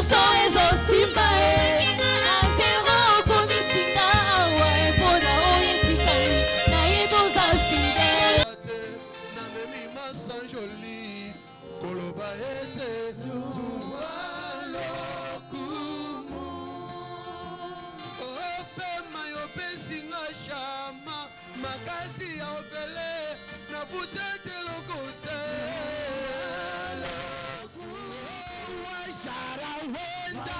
nyonso ezosimba azero komisinga awa mpona oyo etikali naye boza fidele namemi masa joli koloba ete zuwa lokumu opema yopesinga shama makasi ya opele na butete lokote washara wenda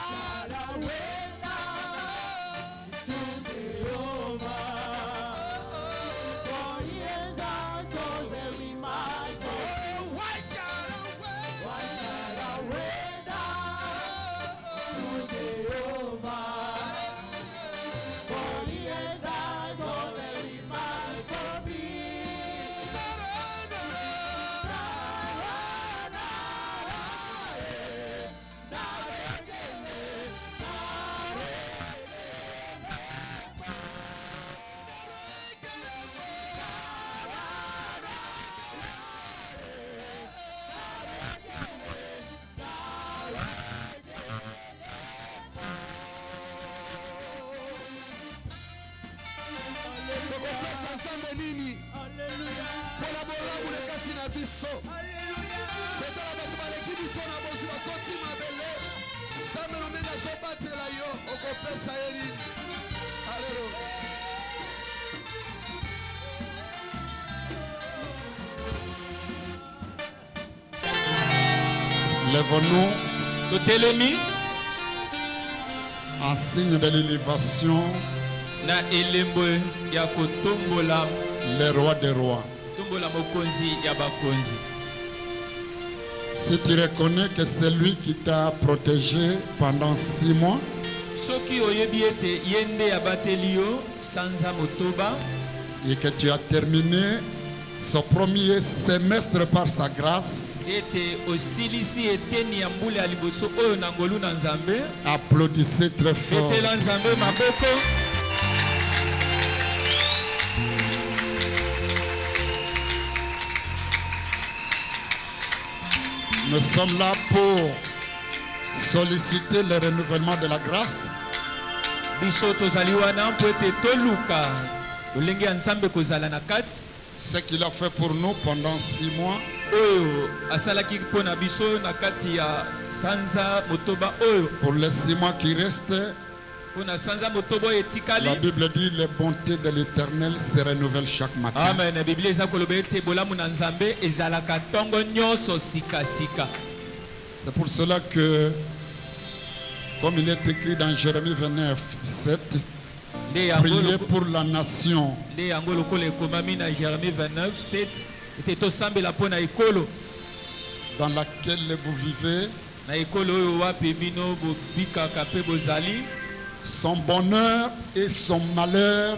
nini kolabora mulekasi na biso betala bato baleki biso na bozwi bakoti mabele nzambe lomenge azobatela yo okopesa ye nini aleluya Lèvons-nous en signe de l'élévation na elembo ya kotombola le roi des rois. tombola mokonzi ya bakonzi. Si tu reconnais que c'est lui qui t'a protégé pendant 6 mois, soki oyebi ete yende ya bateli yo sanza motoba et que tu as terminé ce premier semestre par sa grâce, ete osilisi eteni ya mbula ya liboso oyo na ngolu na nzambe, applaudissez très fort. betela nzambe maboko. Nous sommes là pour solliciter le renouvellement de la grâce. Biso tozali wana mpo ete toluka olenge ya nzambe kozala na kati. Ce qu'il a fait pour nous pendant 6 mois, oyo asalaki mpo na biso na kati ya sanza motoba oyo. pour les 6 mois qui restent, Pona sanza motoba oyo etikali. la Bible dit les bontés de l'Éternel se renouvellent chaque matin. Amen. Biblia eza koloba ete bolamu na nzambe ezalaka ntongo nyonso sika. C'est pour cela que, comme il est écrit dans Jérémie 29, 17, priez pour la nation. nde yango lokola ekomami na Jérémie 29, 7 ete tosambela mpo na ekolo dans laquelle vous vivez, na ekolo oyo wapi bino bobikaka mpe bozali. son bonheur et son malheur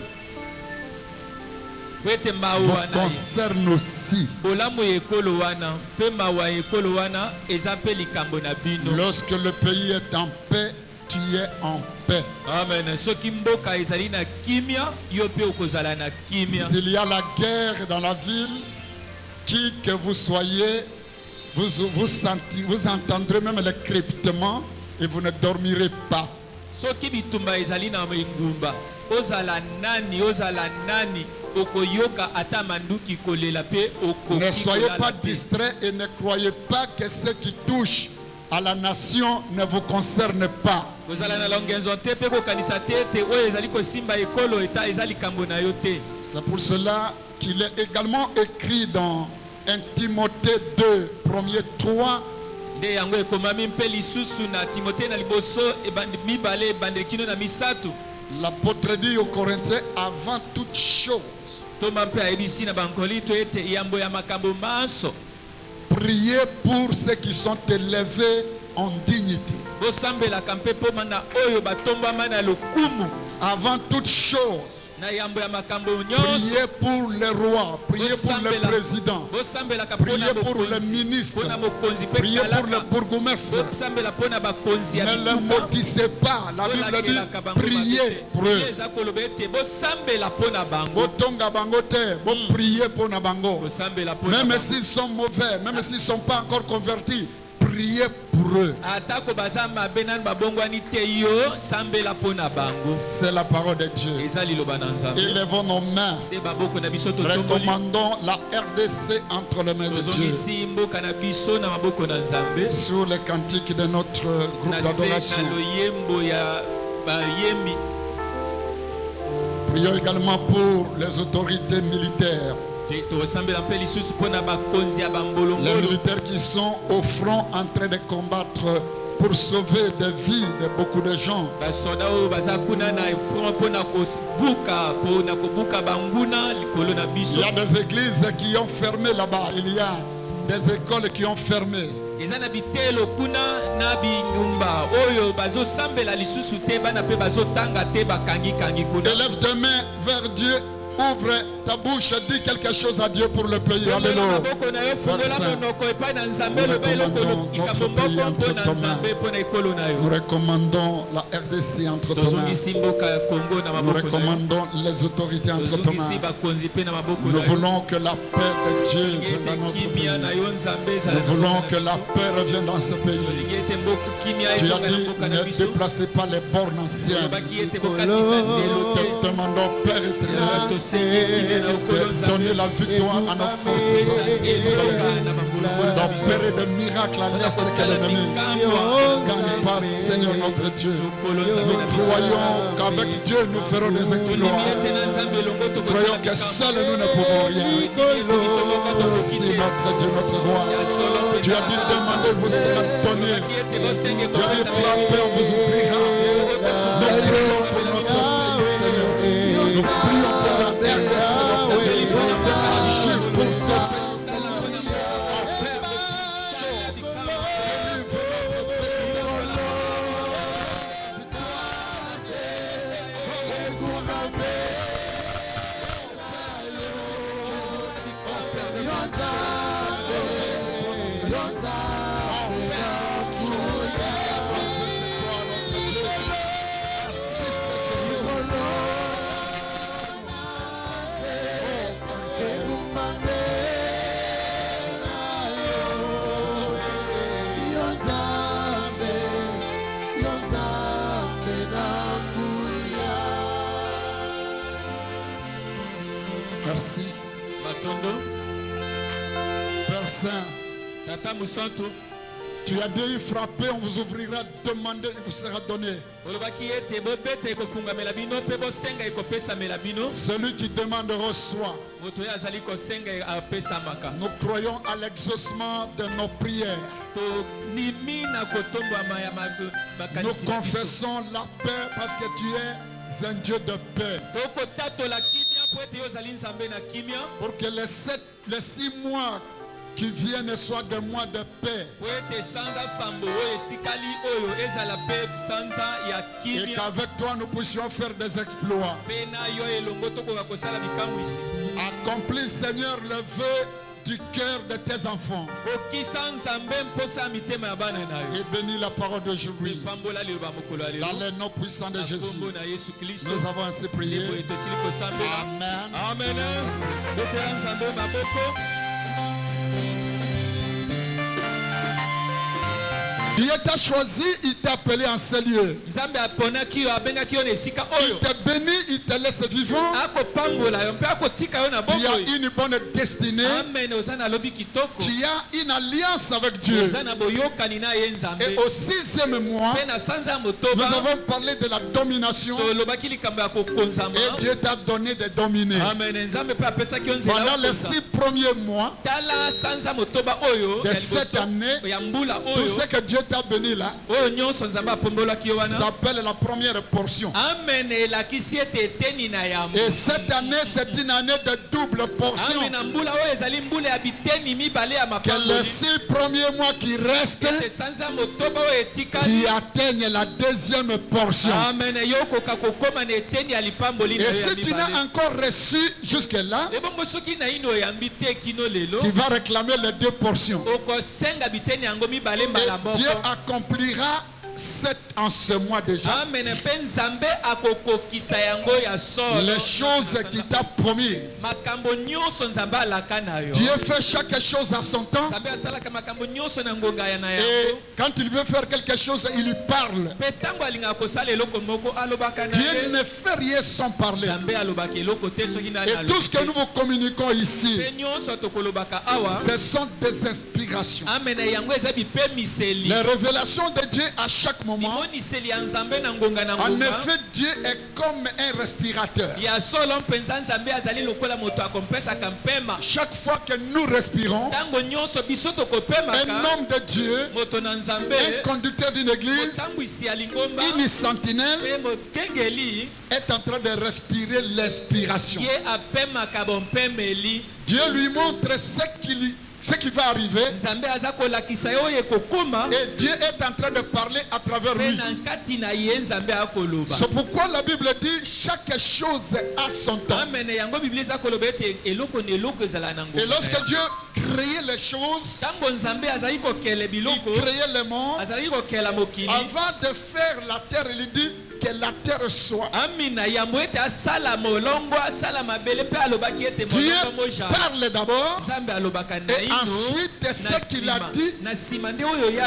Po ete mawa vous na concernent aussi. bolamu ya ekolo wana mpe mawa ya ekolo wana eza mpe likambo na bino. Lorsque le pays est en paix, tu es en paix. Amen. Soki mboka ezali na kimia, yo mpe okozala na kimia. S'il y a la guerre dans la ville, qui que vous soyez, vous entendrez même le crépitement et vous ne dormirez pas. Soki bitumba ezali na ngumba, ozala nani okoyoka ata manduki kolela pe okoki. Ne soyez pas distraits et ne croyez pas que ce qui touche à la nation ne vous concerne pas. Kozala na longenzo te pe kokanisa te ete oyo ezali kosimba ekolo eta ezali kambo na yo te. C'est pour cela qu'il est également écrit dans 1 Timothée 2, 1er 3. Nde yango ekomami mpe lisusu na Timothée na liboso ebandi mibale ebandeli na misato. L'apôtre dit aux Corinthiens, avant toute chose, Toma mpe ayebisi na bankolito ete yambo ya makambo manso. priez pour ceux qui sont élevés en dignité. Bosambelaka mpe poma na oyo batombama na lokumu. Avant toute chose, Na yambo ya makambo nyonso. priez pour les rois, priez pour les présidents, priez pour les ministres, priez pour les bourgmestres. Ne les maudissez pas. La Bible dit priez pour eux. Botonga bango te, bo priez pour na bango. Même s'ils sont mauvais, même s'ils ne sont pas encore convertis, priez priez pour eux. atako baza mabe nani babongwani te yo sambela mpona bango. C'est la parole de Dieu. eza liloba na nzambe. Élevons nos mains. te baboko na biso totomboli. Recommandons la RDC entre les mains de Dieu. tozongisi mboka na biso na maboko na nzambe. Sur les cantiques de notre groupe d'adoration. na loyembo ya bayembi. Prions également pour les autorités militaires. Les militaires qui sont au front en train de combattre pour sauver des vies de beaucoup de gens. Il y a des églises qui ont fermé là-bas. Il y a des écoles qui ont fermé. Élève tes mains vers Dieu. Ouvre ta bouche, dis quelque chose à Dieu pour le pays. Alléluia. Nous recommandons la RDC entre tes mains. Nous recommandons les autorités entre tes mains. Nous voulons que la paix de Dieu vienne dans notre pays. Nous voulons que la paix revienne dans ce pays. Tu as dit, ne déplacez pas les bornes anciennes. Te demandons, Père éternel, de donner la victoire à nos forces, d'opérer des miracles à l'est que l'ennemi gagne pas, Seigneur notre Dieu. Nous croyons qu'avec Dieu nous ferons des exploits. Nous croyons que seuls nous ne pouvons rien. Merci notre Dieu, notre roi. Tu as dit demander, vous sera donné. Tu as dit frapper, on vous ouvrira. Nous prions pour notre pays, Seigneur. Nous prions pour la RDC, pour ce pays. Merci. Père Saint, tu as dit frapper, on vous ouvrira, demandez, il vous sera donné. Celui qui demande reçoit. Nous croyons à l'exaucement de nos prières. Nous confessons la paix parce que tu es un Dieu de paix. Pour que les 6 mois qui viennent soient des mois de paix. Et qu'avec toi nous puissions faire des exploits. Accomplis, Seigneur, le vœu du cœur de tes enfants. Et bénis la parole d'aujourd'hui. Dans les noms puissants de Jésus. Nous avons ainsi prié. Amen. Amen. Dieu t'a choisi, il t'a appelé en ce lieu. Il t'a béni, il te laisse vivant. Tu as une bonne destinée. Tu as une alliance avec Dieu. Et au 6e mois, nous avons parlé de la domination. Et Dieu t'a donné de dominer. Pendant les 6 premiers mois de cette année, tout ce que Dieu t'a béni là s'appelle la première portion. Et cette année, c'est une année de double portion. Que les 6 premiers mois qui restent, tu atteignes la 2e portion. Et si tu n'as encore reçu jusque-là, tu vas réclamer les 2 portions. Et Dieu accomplira en ce mois déjà Amen. Mpe Nzambe akokokisa yango ya solo. les choses qu'il t'a promises. Makambo nyonso Nzambe alaka na yo. Dieu fait chaque chose à son temps. Nzambe asalaka makambo nyonso na ngonga ya na Et yango. quand il veut faire quelque chose, il lui parle. Mpe ntango alingaka kosala eloko moko alobaka na Dieu ye. ne fait rien sans parler. Nzambe alobaka eloko te soki nani Et tout ce que nous vous communiquons ici, Mpe nyonso tokolobaka awa. ce sont des inspirations. Amen. Yango eza bipemiseli. Les révélations de Dieu à chaque moment. Bimoniseli ya Nzambe na ngonga na En ngonga. effet, Dieu est comme un respirateur. Ya solo mpenza Nzambe azali lokola moto akompesaka mpema. Chaque fois que nous respirons, Ntango nyonso biso un tokopemaka. homme de Dieu, Moto na Nzambe. un conducteur d'une église, Motambwisi ya lingomba. une sentinelle, Mpe mokengeli est en train de respirer l'inspiration. ye apemaka bompemeli. Dieu lui montre ce qui va arriver. Nzambe aza kolakisa ye oyo ekokoma. Et Dieu est en train de parler à travers Mpe lui. na nkati na ye Nzambe akoloba. C'est pourquoi la Bible dit chaque chose a son temps. Amen. Yango Biblia eza koloba ete eloko na eloko ezala na ngonga. Et lorsque Dieu créait les choses, Ntango Nzambe azali kokela il biloko. créait le monde. Azali kokela mokili. Avant de faire la terre, il dit que la terre soit. Amina yambo ete asala molongo asala mabele pe alobaki ete Dieu molongo moja. parle d'abord Nzambe alobaka na et ino. ensuite ce qu'il a dit. Na sima nde oyo ya.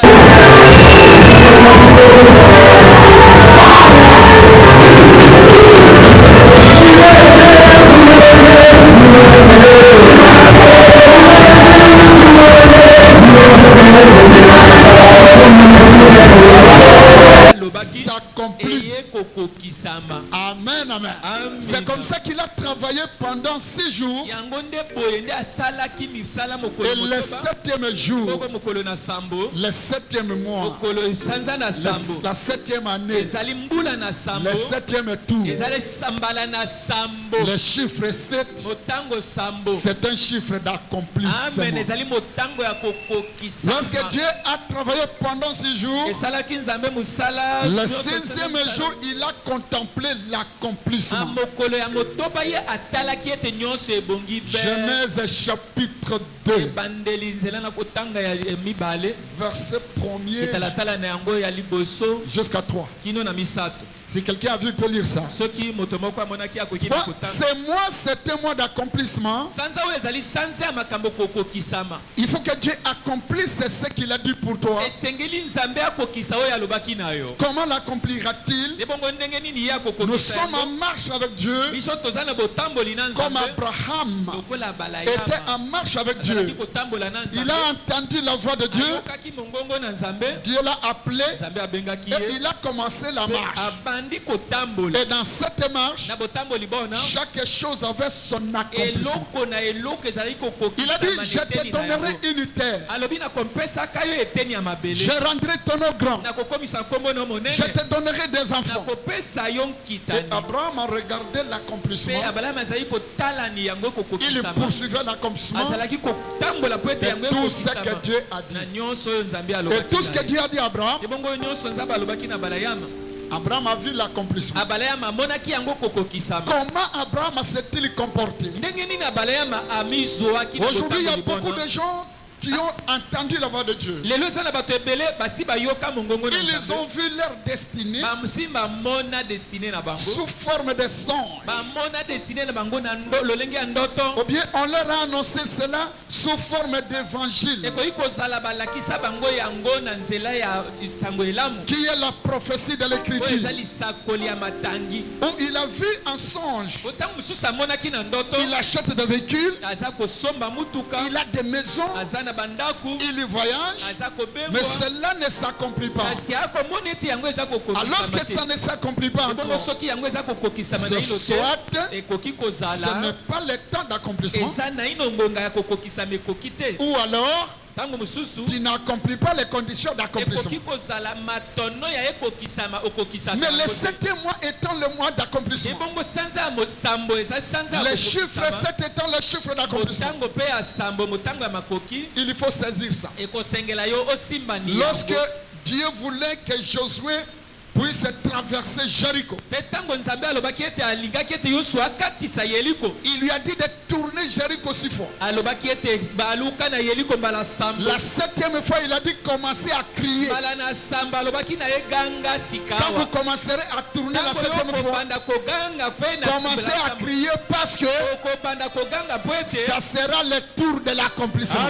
S'accomplit. Eye kokokisama. Amen, amen. Amen. C'est comme ça qu'il a travaillé pendant 6 jours. Yango nde boye nde asalaki misala mokolo Et le motoba. 7e jour, Moko mokolo na sambo. le 7e mois, Mokolo sanza na sambo. la 7e année, Ezali mbula na sambo. le 7e tour, Ezali sambala na sambo. le chiffre 7, Motango sambo. c'est un chiffre Amen. d'accomplissement. Ezali motango ya kokokisama. Lorsque Dieu a travaillé pendant 6 jours, esalaki Nzambe musala. le 6e jour, il a contemplé l'accomplissement. mokolo ya motoba ye atalaki ete nyonso ebongi be. Genèse chapitre 2, ebandeli nzela na kotanga ya mibale. verset 1er etalatala na yango ya liboso jusqu'à 3. kino na misato. Si quelqu'un a vu, il peut lire ça. soki moto moko amonaki akoki na Bon, kotanga. ces mois, c'est un mois d'accomplissement. sanza oyo ezali sanza ya makambo kokokisama. Il faut que Dieu accomplisse ce qu'il a dit pour toi. esengeli Nzambe akokisa oyo alobaki na yo. Comment l'accomplira-t-il? ebongo ndenge nini ye Nous akokokisa sommes en yango. marche avec Dieu, biso toza na botamboli na comme Nzambe. Abraham lokola était en balayama marche avec azalaki Dieu. kotambola na Il Nzambe. a entendu la voix de Dieu. ayokaki mongongo na Nzambe. Dieu l'a appelé Nzambe abengaki et ye. il a commencé la Mpe marche. abandi kotambola. Et dans cette marche, na botamboli bona. chaque chose avait son accomplissement. eloko na eloko ezali Il a kokokisama dit, na je te eteni na donnerai yango. une terre. alobi nakopesaka yo eteni ya mabele. Je rendrai ton nom grand. nakokomisa nkombo no monene. Je te donnerai des enfants. nakopesa yo Et nkitani. Abraham a regardé mpe l'accomplissement. abalamu azali kotalani yango Il kokokisama. poursuivait l'accomplissement azalaki kotambola po ete de yango tout ce que ekokisama. Dieu a dit. na nyonso oyo Nzambe Et alobaki tout ce que na ye. Dieu a dit à Abraham, ebongo oyo nyonso Nzambe alobaki na balayama. Abraham a vu l'accomplissement. abalayama amonaki yango kokokisama. Comment Abraham s'est-il comporté? ndenge nini abalayama amizwaki na Aujourd'hui, il y a botamboli beaucoup bona. de gens qui ont entendu la voix de Dieu. lelo eza na bato ebele basi bayoka mongongo na Ils Nzambe. ont vu leur destinée bamusi bamona destine na bango. sous forme de songe. bamona destine na bango na lolenge ya ndoto. Ou bien on leur a annoncé cela sous forme d'évangile, ekoki kozala balakisa bango yango na nzela ya sango elamu. qui est la prophétie de oyo l'écriture. eza lisakoli ya matangi. Où il a vu un songe. otango mosusu amonaki na ndoto. Il achète des véhicules, aza kosomba mutuka. il a des maisons, aza na bandaku. il voyage, aza kobengwa. mais cela ne s'accomplit pas. kasi akomona ete yango eza Alors kokokisama que ça te. ne s'accomplit pas ebongo encore, soki yango eza kokokisama ce na ino te. soit ekoki ce kozala. n'est pas le temps d'accomplissement. eza na ino ngonga ya kokokisama ekoki te. Ou alors, ntango mosusu tu n'accomplis pas les conditions d'accomplissement. ekoki kozala matono ya ekokisama okokisaka Mais le yango te. 7e mois étant le mois d'accomplissement, ebongo sanza ya mosambo eza sanza ya le chiffre kokokisama. 7 étant le chiffre d'accomplissement, motango mpe ya sambo motango ya makoki il faut saisir ça. ekosengela yo osimbani Lorsque yango. Dieu voulait que Josué puisse traverser Jéricho. Il lui a dit de tourner Jéricho si fort. La 7e fois, il a dit commencez à crier. Quand vous commencerez à tourner la 7e fois, commencez à crier parce que ça sera le tour de l'accomplissement.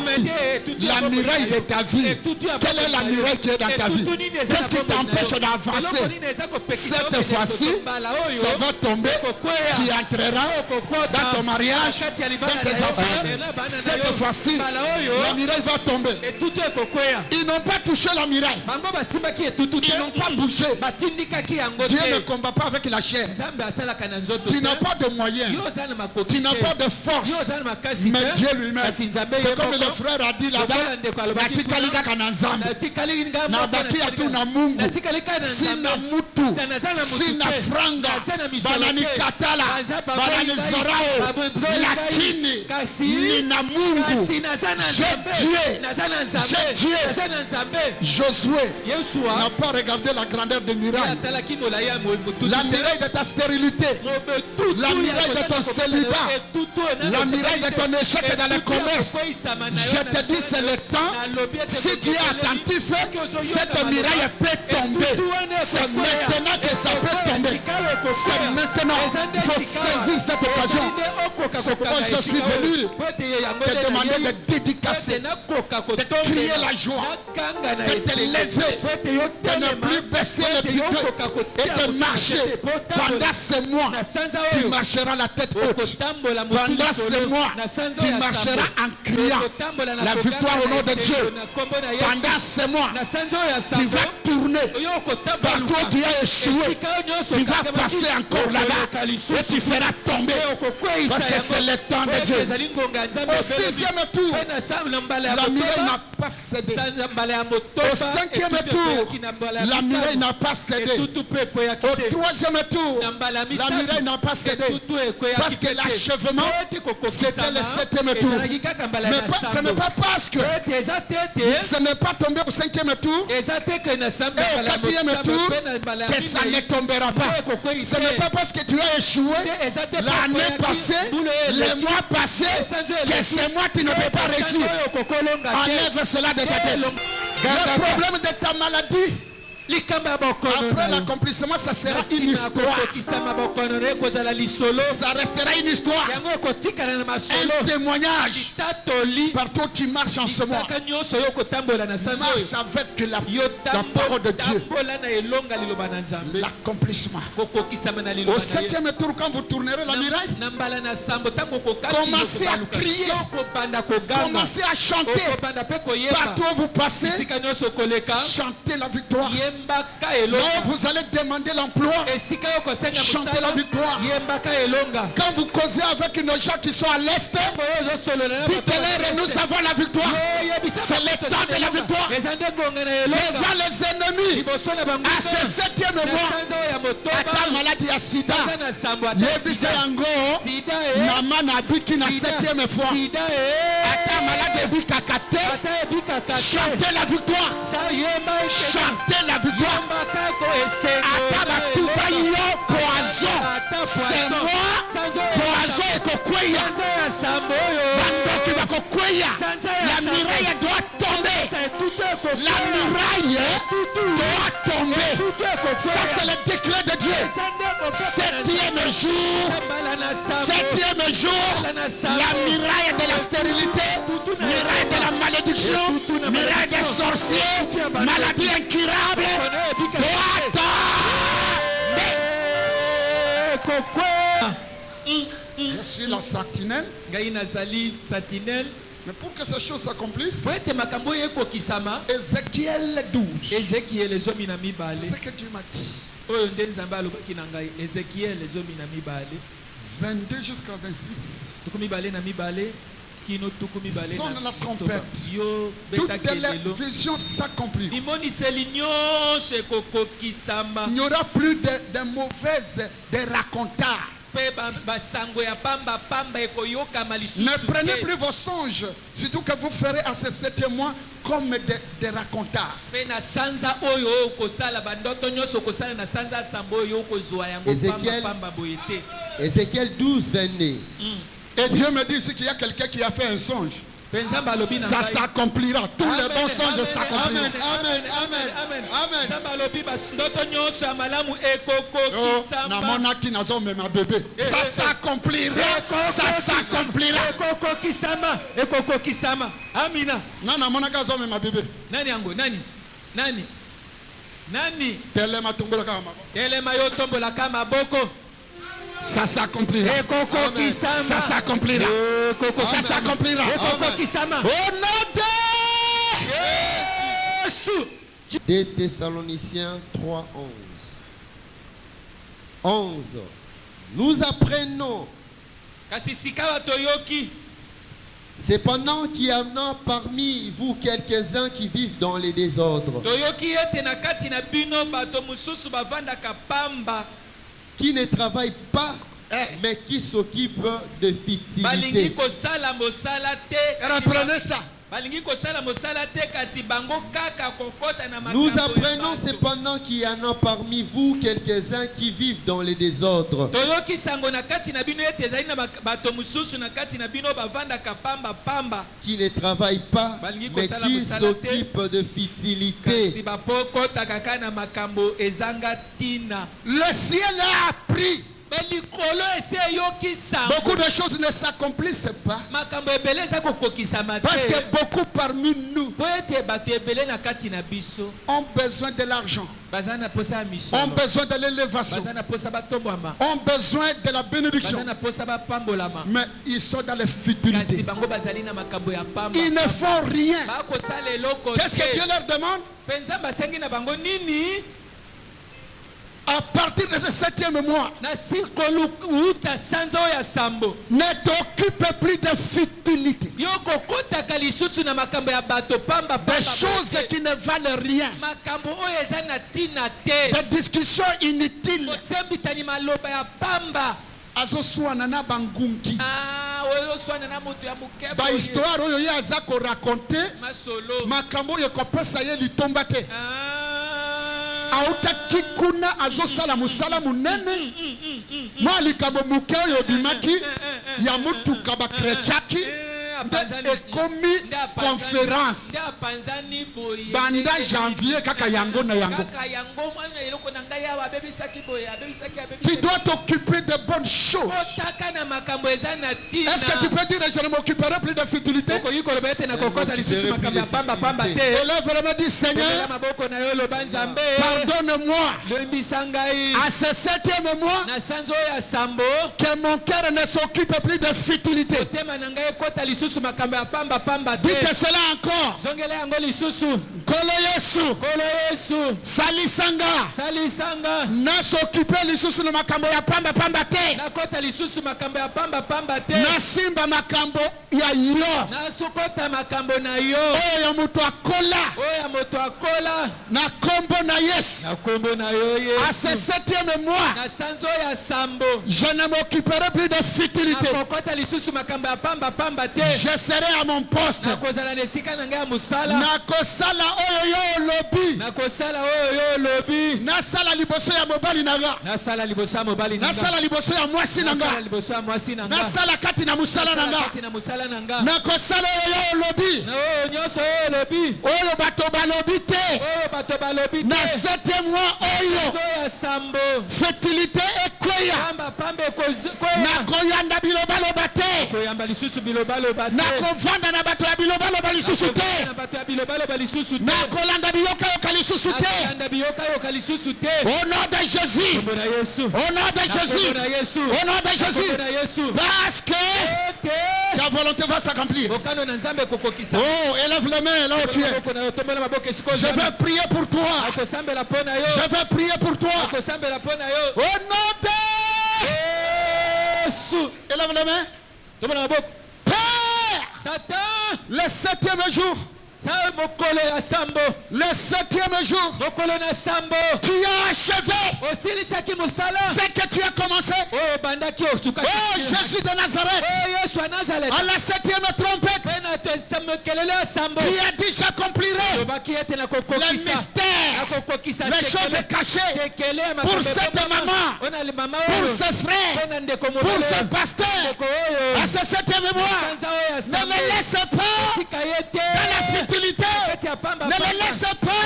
La muraille de ta vie. Quelle est la muraille qui est dans ta vie? Qu'est-ce qui t'empêche d'avancer? Cette fois-ci, ça va tomber. Tu entreras dans ton mariage, dans tes enfants. Cette fois-ci, la muraille va tomber. Ils n'ont pas touché la muraille. Ils n'ont pas bougé. Dieu ne combat pas avec la chair. Tu n'as pas de moyens. Tu n'as pas de force. Mais Dieu lui-même. C'est comme le frère a dit là-bas. Sina mutu, sina franga, banani katala, banani zorao, lakini, nina mungu, j'ai Dieu. Josué n'a pas regardé la grandeur de muraille. La muraille de ta stérilité, la muraille de ton célibat, la muraille de ton échec dans le commerce. Je te dis, c'est le temps. Si tu es attentif, cette muraille peut tomber. C'est maintenant que ça peut tomber. C'est maintenant. Il faut saisir cette occasion. C'est pourquoi je suis venu te demander de dédicacer, de crier la joie, de te lever, de ne plus baisser les pieds et de marcher. Pendant ces mois, tu marcheras la tête haute. Pendant ces mois, tu marcheras en criant la victoire au nom de Dieu. Pendant ces mois, tu vas tourner. Partout où tu as échoué, tu vas passer encore là-bas et tu feras tomber. Parce que c'est le temps de Dieu. Au 6e tour, la muraille n'a pas cédé. Au 5e tour, la muraille n'a pas cédé. Au 3e tour, la muraille n'a pas cédé. Parce que l'achèvement, c'était le 7e tour. Mais ce n'est pas parce que ce n'est pas tombé au 5e tour et au 4e tour que ça ne tombera pas. Ce n'est pas parce que tu as échoué l'année passée, le mois passé, que ce mois tu ne peux pas réussir. Enlève cela de ta tête. Le problème de ta maladie, après l'accomplissement, ça sera une histoire. Ça restera une histoire. Un témoignage. Partout où tu marches en ce mois, marche avec la parole de Dieu. L'accomplissement. Au 7e tour, quand vous tournerez la muraille, commencez à crier. Commencez à chanter. Partout où vous passez, chantez la victoire. Là, vous allez demander l'emploi. Chantez la victoire. Quand vous causez avec nos gens qui sont à l'est, dites-leur, nous avons la victoire. C'est le temps de la victoire. Devant les ennemis, à ce 7e mois, ata maladie à sida, yebise yango, nama nabiki na 7e fois. Ata maladie bikakate, chantez la victoire. Chantez la victoire. Atabatoubayo poison. C'est moi. Poison et kokweya. Bandoki bakokweya. La muraille doit tomber. La muraille doit tomber. Ça c'est le décret de Dieu. 7e jour. 7e jour. La muraille de la stérilité. Muraille de la malédiction. Muraille des sorciers. Maladie incurable. Je suis la sentinelle. Mais pour que ces choses s'accomplissent, Ézéchiel 12. C'est ce que Dieu m'a dit. 22 jusqu'à 26. Sonne la trompette. Toutes les visions s'accompliront. Il n'y aura plus de mauvaises, de racontars. Ne prenez plus vos songes, surtout que vous ferez à ce 7e mois comme des racontards. Ézéchiel 12, 22. Et Dieu me dit ici qu'il y a quelqu'un qui a fait un songe. Ça s'accomplira. Tous les bons songes s'accompliront. Amen, amen, amen, amen. Ça s'accomplira. Ça s'accomplira. Nana monaka zo ma bébé. Nani? Telema tombola kama. Telema yo tombola kama boko. Ça s'accomplira. Ça s'accomplira. Ça s'accomplira. Au nom de Jésus. 2 Thessaloniciens 3, 11. Nous apprenons cependant qu'il y en a parmi vous quelques-uns qui vivent dans les désordres, qui ne travaillent pas, mais qui s'occupent de futilité. Reprenez ça. Nous apprenons cependant qu'il y en a parmi vous quelques-uns qui vivent dans les désordres, qui ne travaillent pas, mais qui s'occupent de futilité. Le ciel a appris. Beaucoup de choses ne s'accomplissent pas parce que beaucoup parmi nous ont besoin de l'argent, ont besoin de l'élévation, ont besoin de la bénédiction, mais ils sont dans les futilités. Ils ne font rien. Qu'est-ce que Dieu leur demande? À partir de ce 7e mois, ne t'occupe plus de futilité, des choses qui ne valent rien, des discussions inutiles. Azoswana bangungi. Ba histoire oyo ya aza ko raconter makambo yo kopesa ye litomba te. Auta kikuna azosala musala munene malikambo muke oyo bimaki ya mutuka ba krechaki ekomi conférence banda janvier kaka yango na yango. Tu dois t'occuper de bonnes choses. Est-ce que tu peux dire je ne m'occuperai plus de futilité? Et là vraiment dit Seigneur, pardonne-moi à ce 7e mois que mon cœur ne s'occupe plus de futilité. Dites cela encore. Kolo Yesu salisanga na s'occuper lisusu na makambo ya pamba pamba te, na simba makambo ya yo, oyo ya moto akola na kombo na Yesu. À ce 7e mois, je ne m'occuperai plus de futilité. Je serai à mon poste. Nakosala oyo yo lobi. Nasala liboso ya mobali naga. Nasala liboso ya mwasi nanga. Nasala kati na musala nanga. Nakosala oyo yo lobi. Oyo bato balobi te. Na 7e mois oyo fertilité ekweya. Nakoyanda bilobaloba te. Nakovanda na bato ya bilobaloba lisusu te. Nakolanda biyoka yoka lisusu te. Au nom de Jésus. Au nom de Jésus. Au nom de Jésus. Parce que ta volonté va s'accomplir. Oh, élève les mains là où tu es. Je vais prier pour toi. Je vais prier pour toi. Au nom de Jésus. Élève les mains. Père, le 7e jour, Le 7e jour, tu as achevé ce que tu as commencé. Oh Jésus de Nazareth, à la 7e trompette, tu as dit j'accomplirai le mystère, les choses cachées pour cette maman, pour ses frères, pour ses pasteurs. À ce 7e mois, ne les laisse pas dans la futilité, ne les laisse pas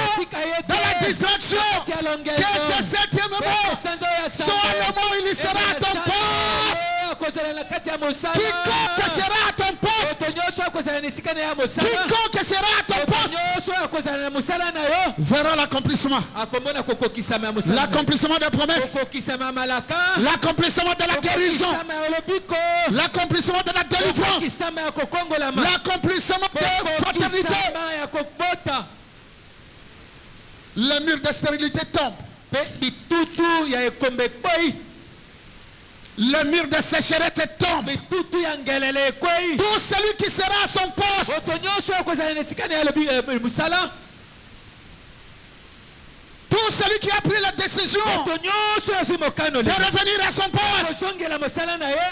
dans la distraction. Que ce 7e mois soit le mois où il sera à ton poste. Quiconque sera à ton poste, quiconque sera à ton poste verra l'accomplissement. L'accomplissement des promesses, l'accomplissement de la guérison, l'accomplissement de la délivrance, l'accomplissement de fraternité. Les murs de stérilité tombent. Le mur de sécheresse tombe. Tout celui qui sera à son poste, tout celui qui a pris la décision de revenir à son poste,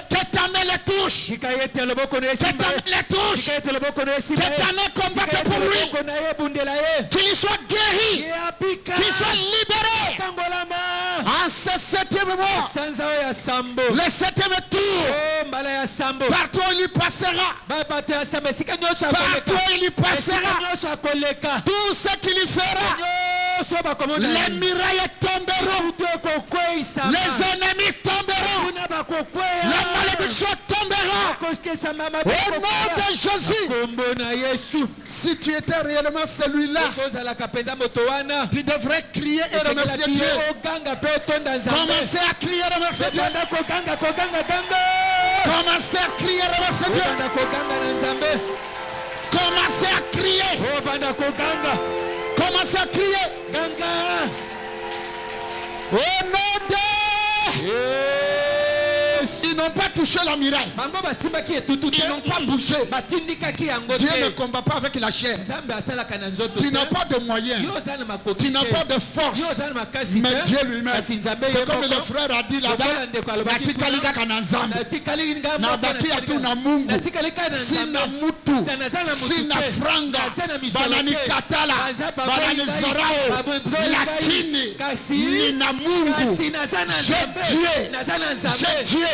que ta main le touche, que ta main le touche, que ta main combatte pour lui, qu'il soit guéri, qu'il soit libéré. En ce 7e mois, le 7e tour, partout il y passera, partout il y passera, tout ce qu'il y fera, les murailles tomberont, les ennemis tomberont, la malédiction tombera. Au nom de Jésus, si tu étais réellement celui-là, tu devrais crier et remercier Dieu. Commencez à crier et remercier Dieu. Commencez à crier et remercier Dieu. Commencez à crier. Commencez à crier. Au nom de... Ils n'ont pas touché la muraille. Ils n'ont pas bougé. Dieu ne combat pas avec la chair. Tu n'as pas de moyens. Tu n'as pas de force. Mais Dieu lui-même. C'est comme le frère a dit là-bas. Nabaki atuna Mungu. Sina mutu. Sina franga. Banani katala. Banani zorao. Lakini. Nina Mungu. J'ai Dieu.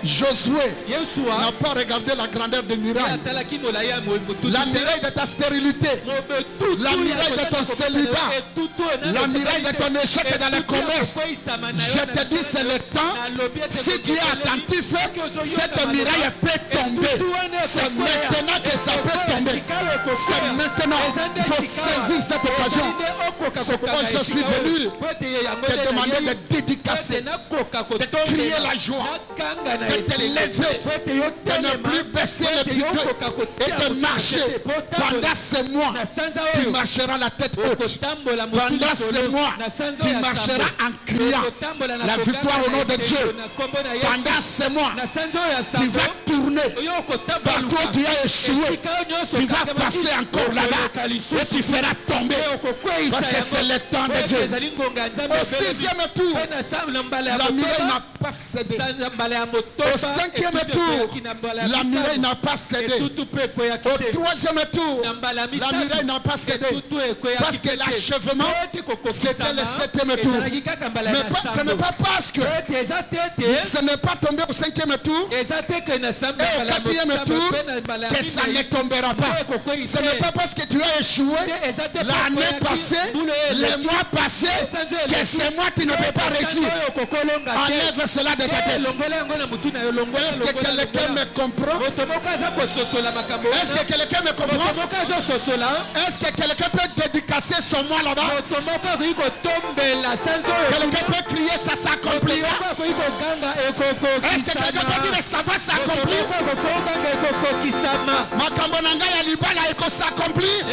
Josué n'a pas regardé la grandeur de muraille. La muraille de ta stérilité, la muraille de ton célibat, la muraille de ton échec dans le commerce. Je te dis, c'est le temps. Si tu es attentif, cette muraille peut tomber. C'est maintenant que ça peut tomber. C'est maintenant. Il faut saisir cette occasion. C'est pourquoi je suis venu te demander de dédicacer, de crier la joie, de te lever, de ne plus baisser les pieds et de marcher. Pendant ces mois, tu marcheras la tête haute. Pendant ces mois, tu marcheras en criant la victoire au nom de Dieu. Pendant ces mois, tu vas tourner. Partout où tu as échoué, tu vas passer encore là-bas et tu feras tomber. Parce que c'est le temps de Dieu. Au 6e tour, la muraille n'a pas cédé. Au 5e tour, la muraille n'a pas cédé. Au 3e tour, la muraille n'a pas cédé. Parce que l'achèvement, c'était le 7e tour. Mais ce n'est pas parce que ce n'est pas tombé au 5e tour et au 4e tour que ça ne tombera pas. Ce n'est pas parce que tu as échoué l'année passée, le mois passé, que c'est moi qui ne peux pas réussir. Enlève cela de ta tête. Est-ce que quelqu'un me comprend? Est-ce que quelqu'un me comprend? Est-ce que quelqu'un peut dédicacer son mois là-bas? Quelqu'un peut crier ça s'accomplira? Est-ce que quelqu'un peut dire ça va s'accomplir? Makambo nanga ya libala eko s'accomplir.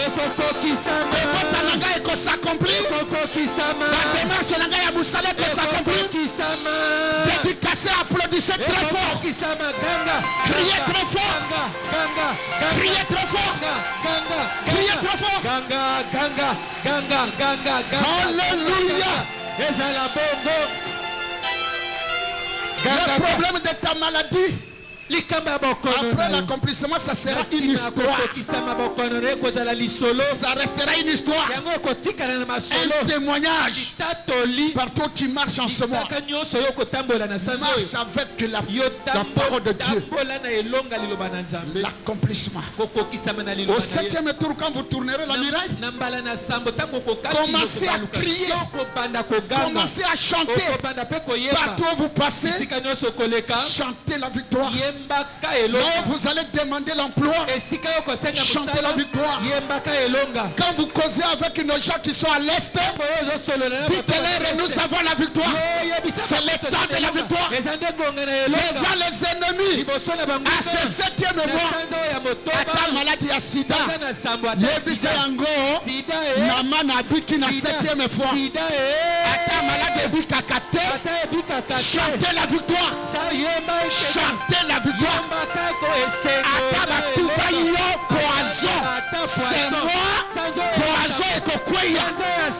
Kebota nanga eko s'accomplir. La démarche nanga ya musala eko s'accomplir. Dédicacez, applaudissez très fort. Criez très fort. Criez très fort. Criez Ganga, ganga, ganga, ganga, ganga. Alléluia. Ezala bongo. Le problème de ta maladie, après l'accomplissement, ça sera une histoire. Ça restera une histoire. Un témoignage. Partout qui marche en ce mois, marche avec la parole de Dieu. L'accomplissement. Au 7e tour, quand vous tournerez la muraille, commencez à crier, commencez à chanter. Partout où vous passez, chantez la victoire. Là vous allez demander l'emploi, chantez la victoire. Quand vous causez avec nos gens qui sont à l'est, dites-leur, nous avons la victoire. C'est le temps de la victoire. Devant les ennemis, à ce 7e mois, ata maladie ya sida yebisa yango mama na biki na 7e fois, ata malade ebikaka te, chantez la victoire, chantez la victoire. Ata batuba yo poison, c'est moi poison ekokweya,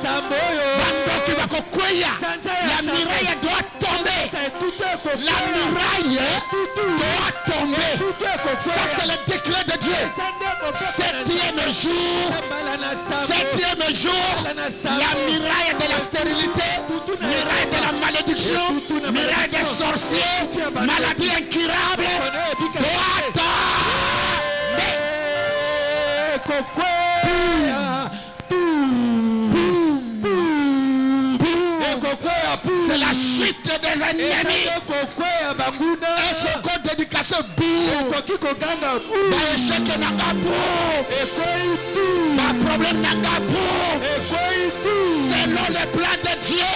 bandoki bakokweya, la muraille doit tomber, la muraille doit tomber. Ça c'est le décret de Dieu. 7e jour, la muraille de la stérilité, muraille de la malédiction, muraille des sorciers, maladie incurable, doit c'est la chute des ennemis. Est-ce que code d'éducation boum? Échec n'a pas problème n'a pas selon le plan de Dieu.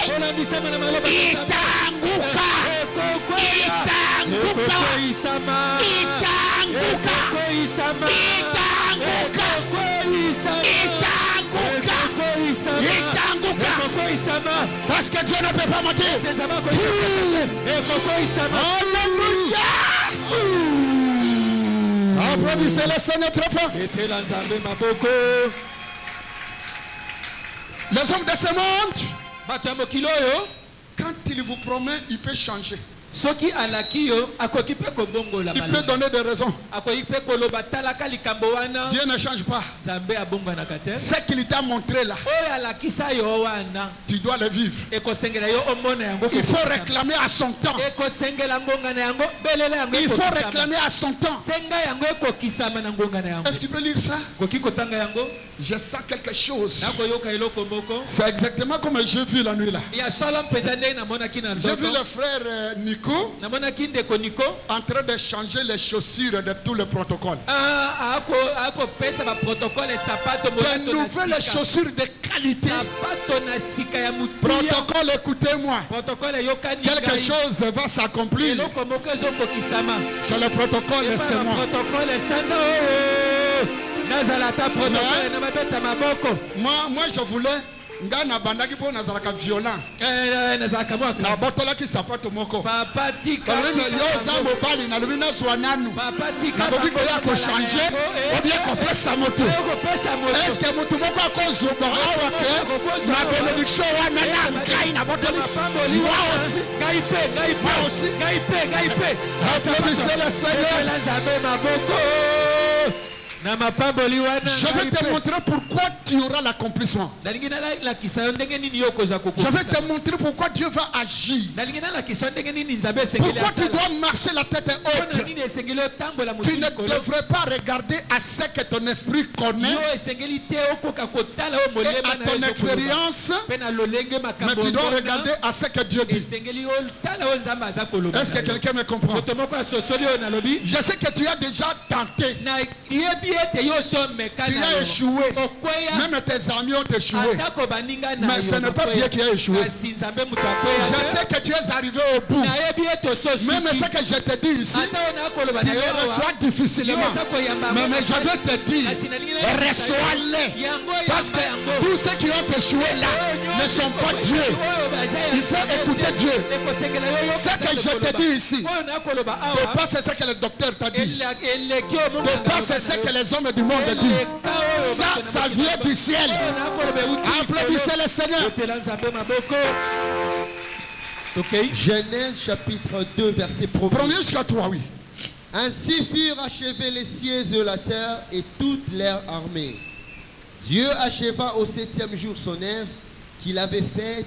Itanguka. Parce que Dieu ne peut pas mentir. Alléluia. Applaudissez le Seigneur très fort. Les hommes de ce monde, quand il vous promet, il peut changer. Il peut donner des raisons. Dieu ne change pas. Ce qu'il t'a montré là, tu dois le vivre. Il faut réclamer à son temps. Il faut réclamer à son temps. Est-ce qu'il peut lire ça? Je sens quelque chose. C'est exactement comme j'ai vu la nuit là. J'ai vu le frère Nico en train de changer les chaussures de tout le protocole. De nouvelles chaussures de qualité. Protocole, écoutez-moi. Quelque chose va s'accomplir. C'est le protocole, c'est moi. Moi je voulais ngana bandaki po nazalaka violent na botola ki sapato moko papa tika yo za mobali na lumina zwananu papa tika na biko ya ko changer ou bien ko pesa moto est-ce que moto moko akozuba awa ke na bénédiction wana na ngai na botoli moi aussi gaipe applaudissez le Seigneur. Je vais te montrer pourquoi tu auras l'accomplissement. Je vais te montrer pourquoi Dieu va agir. Pourquoi tu dois marcher la tête haute. Tu ne devrais pas regarder à ce que ton esprit connaît et à ton expérience, mais tu dois regarder à ce que Dieu dit. Est-ce que quelqu'un me comprend? Je sais que tu as déjà tenté. Tu as échoué. Même tes amis ont échoué. Mais ce n'est pas Dieu qui a échoué. Je sais que tu es arrivé au bout. Même ce que je te dis ici, tu les reçois difficilement. Mais je veux te dire, reçois-les. Parce que tous ceux qui ont échoué là ne sont pas Dieu. Il faut écouter Dieu. Ce que je te dis ici, de pas c'est ce que le docteur t'a dit. De pas c'est ce que les les hommes du monde disent. Ça vient du ciel. Applaudissez le Seigneur. Genèse chapitre 2, verset 1. Premier jusqu'à 3, oui. Ainsi furent achevés les cieux de la terre et toute leur armée. Dieu acheva au 7e jour son œuvre qu'il avait faite,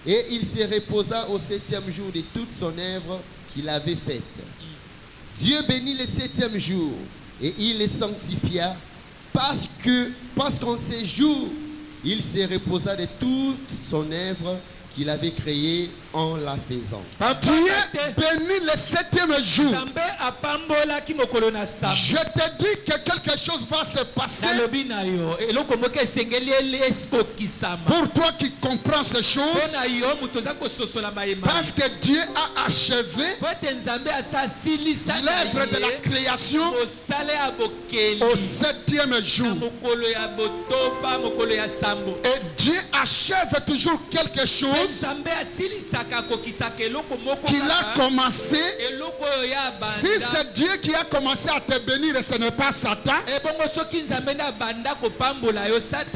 et il se reposa au 7e jour de toute son œuvre qu'il avait faite. Dieu bénit le 7e jour, et il le sanctifia, parce qu'en ce jour, il se reposa de toute son œuvre qu'il avait créée en la faisant. Dieu bénit le 7e jour. Je te dis que quelque chose va se passer. Pour toi qui comprends ces choses, parce que Dieu a achevé l'œuvre de la création au 7e jour. Et Dieu achève toujours quelque chose qu'il a commencé. Si c'est Dieu qui a commencé à te bénir et ce n'est pas Satan,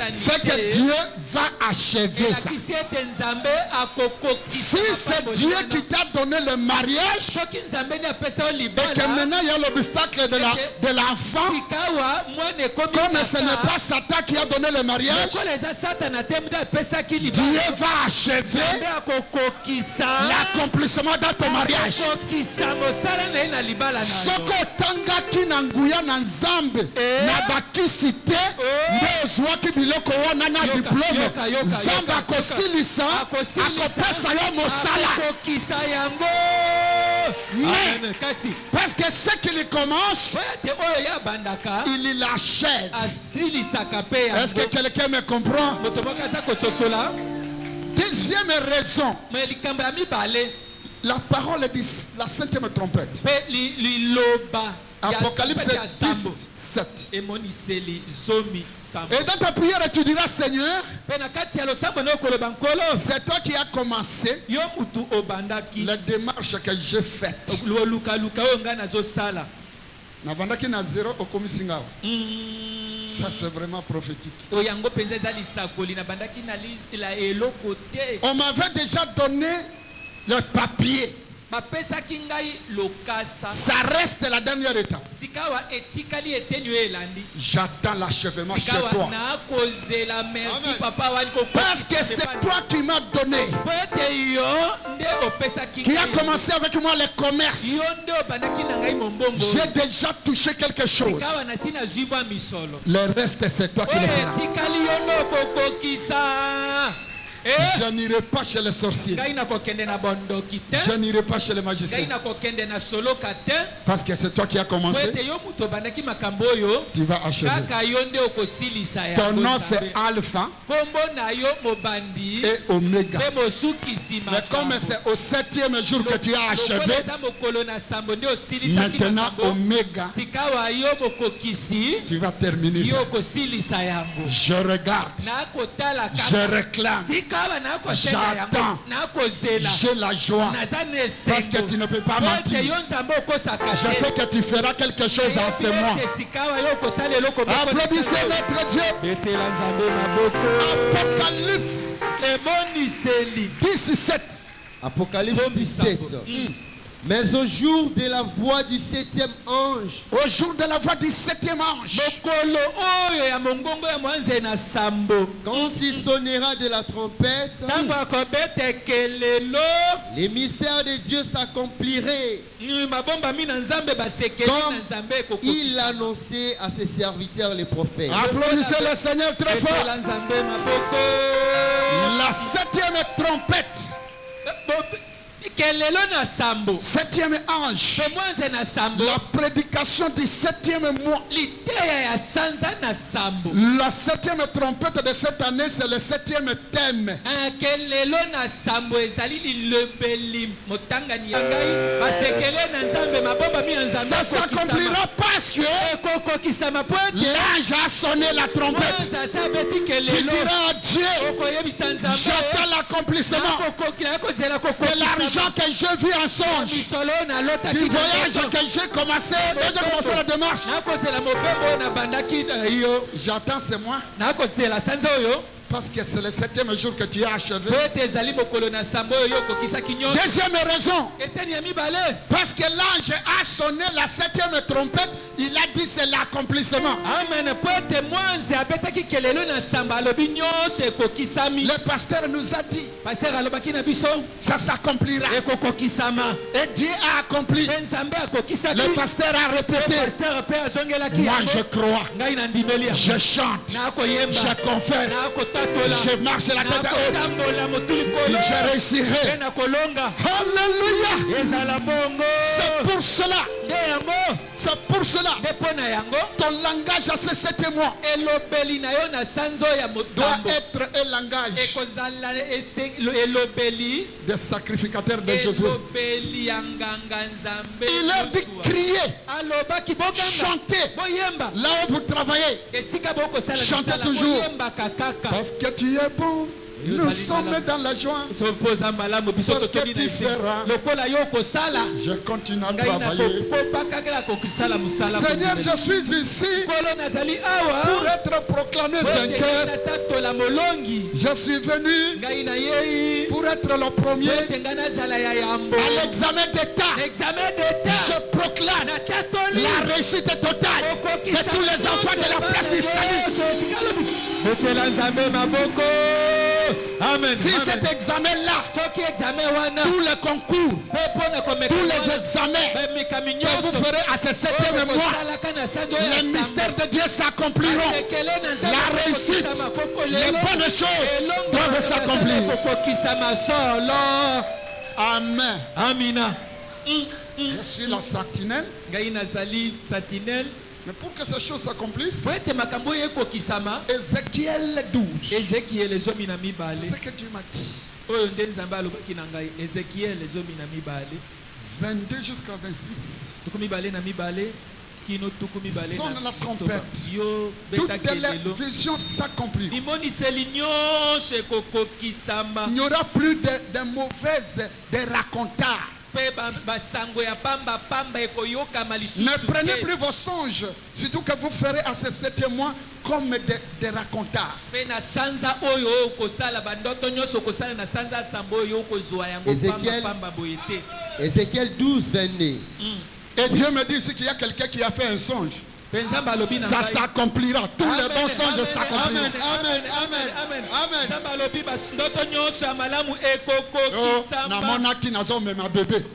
c'est que Dieu va achever ça. Si c'est Dieu qui t'a donné le mariage et que maintenant il y a l'obstacle de l'enfant, comme ce n'est pas Satan qui a donné le mariage, Dieu va achever l'accomplissement dans ton mariage. Soko tangaki na nguya na nzambe na bakisi te ndozwaki biloko wana na diplome, nzambe akosilisa akopesa yo mosala. Mais parce que ce qu'il commence, il l'achève. Est-ce que quelqu'un me comprend? Deuxième raison, la parole dit la 5e trompette. Apocalypse 10, 7. Et dans ta prière, tu diras, Seigneur, c'est toi qui as commencé la démarche que j'ai faite. Ça c'est vraiment prophétique. On m'avait déjà donné le papier. Ça reste la dernière étape. J'attends l'achèvement chez toi. Parce que c'est toi qui m'as donné, qui a commencé avec moi le commerce. J'ai déjà touché quelque chose. Le reste c'est toi qui le feras. Je n'irai pas chez les sorciers. Je n'irai pas chez les magiciens. Parce que c'est toi qui as commencé. Tu vas achever. Ton nom c'est Alpha et Oméga. Mais comme c'est au 7e jour que tu as achevé, maintenant Oméga, tu vas terminer ça. Je regarde. Je réclame. J'attends. J'ai la joie. Parce que tu ne peux pas mentir. Je sais que tu feras quelque chose en ce mois. Applaudissez notre Dieu. Apocalypse 17. Apocalypse 17. Mais au jour de la voix du 7e ange, au jour de la voix du 7e ange, quand il sonnera de la trompette, les mystères de Dieu s'accompliraient, comme il l'annonçait à ses serviteurs les prophètes. Applaudissez le Seigneur très fort. La 7e trompette, 7e ange, la prédication du 7e mois. La 7e trompette de cette année, c'est le 7e thème. Ça s'accomplira parce que l'ange a sonné la trompette. Tu diras à Dieu, j'attends l'accomplissement de l'argent que j'ai vu en songe, du voyage que j'ai commencé, dès que j'ai commencé la démarche. J'attends, c'est moi. Parce que c'est le 7e jour que tu as achevé. Deuxième raison. Parce que l'ange a sonné la 7e trompette. Il a dit c'est l'accomplissement. Le pasteur nous a dit ça s'accomplira. Et Dieu a accompli. Le pasteur a répété. Moi je crois. Je chante. Je confesse. Je marche la tête haute. Je réussirai. Alléluia. C'est pour cela. C'est pour cela. Ton langage à ce 7e mois doit être un langage des sacrificateurs de Jésus. Il leur dit crier, chanter. Là où vous travaillez, chantez toujours. Parce que tu es bon. Nous sommes dans la joie. Parce que tu feras. Je continue à travailler. Seigneur, je suis ici pour être proclamé vainqueur. Je suis venu pour être le premier à l'examen d'État. Je proclame la réussite totale de tous les enfants de la place du salut. Amen. Si cet examen-là, tous les concours, tous les examens que vous ferez à ce 7e mois, les mystères de Dieu s'accompliront. La réussite, les bonnes choses doivent s'accomplir. Amen. Amina. Je suis la sentinelle. Mais pour que ces choses s'accomplissent, Ézéchiel 12. C'est ce que Dieu m'a dit. 22 jusqu'à 26. Sonne la trompette. Toutes les visions s'accompliront. Il n'y aura plus de mauvaises, de racontards. Ne prenez plus vos songes, surtout que vous ferez à ce 7e mois comme des racontards. Ézéchiel 12, 22. Et Dieu me dit ici qu'il y a quelqu'un qui a fait un songe. Ça s'accomplira. Tous les bons songes s'accompliront. Amen, amen, amen, amen.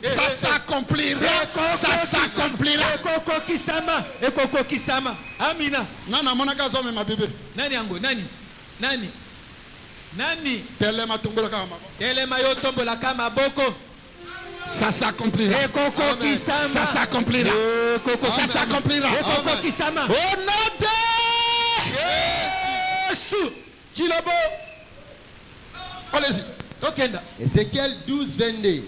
Ça s'accomplira. Ça s'accomplira. Amina. Nani. Telema yo tombola kama boko. Ça s'accomplira. Ça s'accomplira. Ça s'accomplira. Au nom de Jésus. Allez-y. Ézéchiel 12, 22.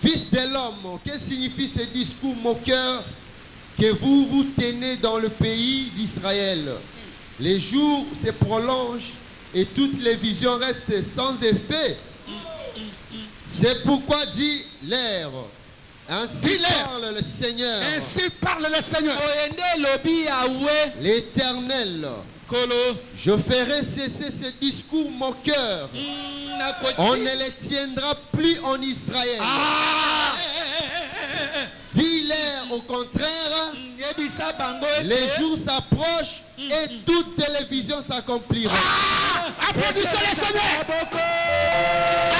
Fils de l'homme, que signifie ce discours moqueur que vous vous tenez dans le pays d'Israël? Les jours se prolongent et toutes les visions restent sans effet. C'est pourquoi dit l'air. Ainsi parle le Seigneur. Ainsi parle le Seigneur. L'Éternel. Je ferai cesser ce discours moqueur. On ne les tiendra plus en Israël. Dis-leur au contraire, les jours s'approchent et toute télévision s'accomplira. Applaudissez le Seigneur.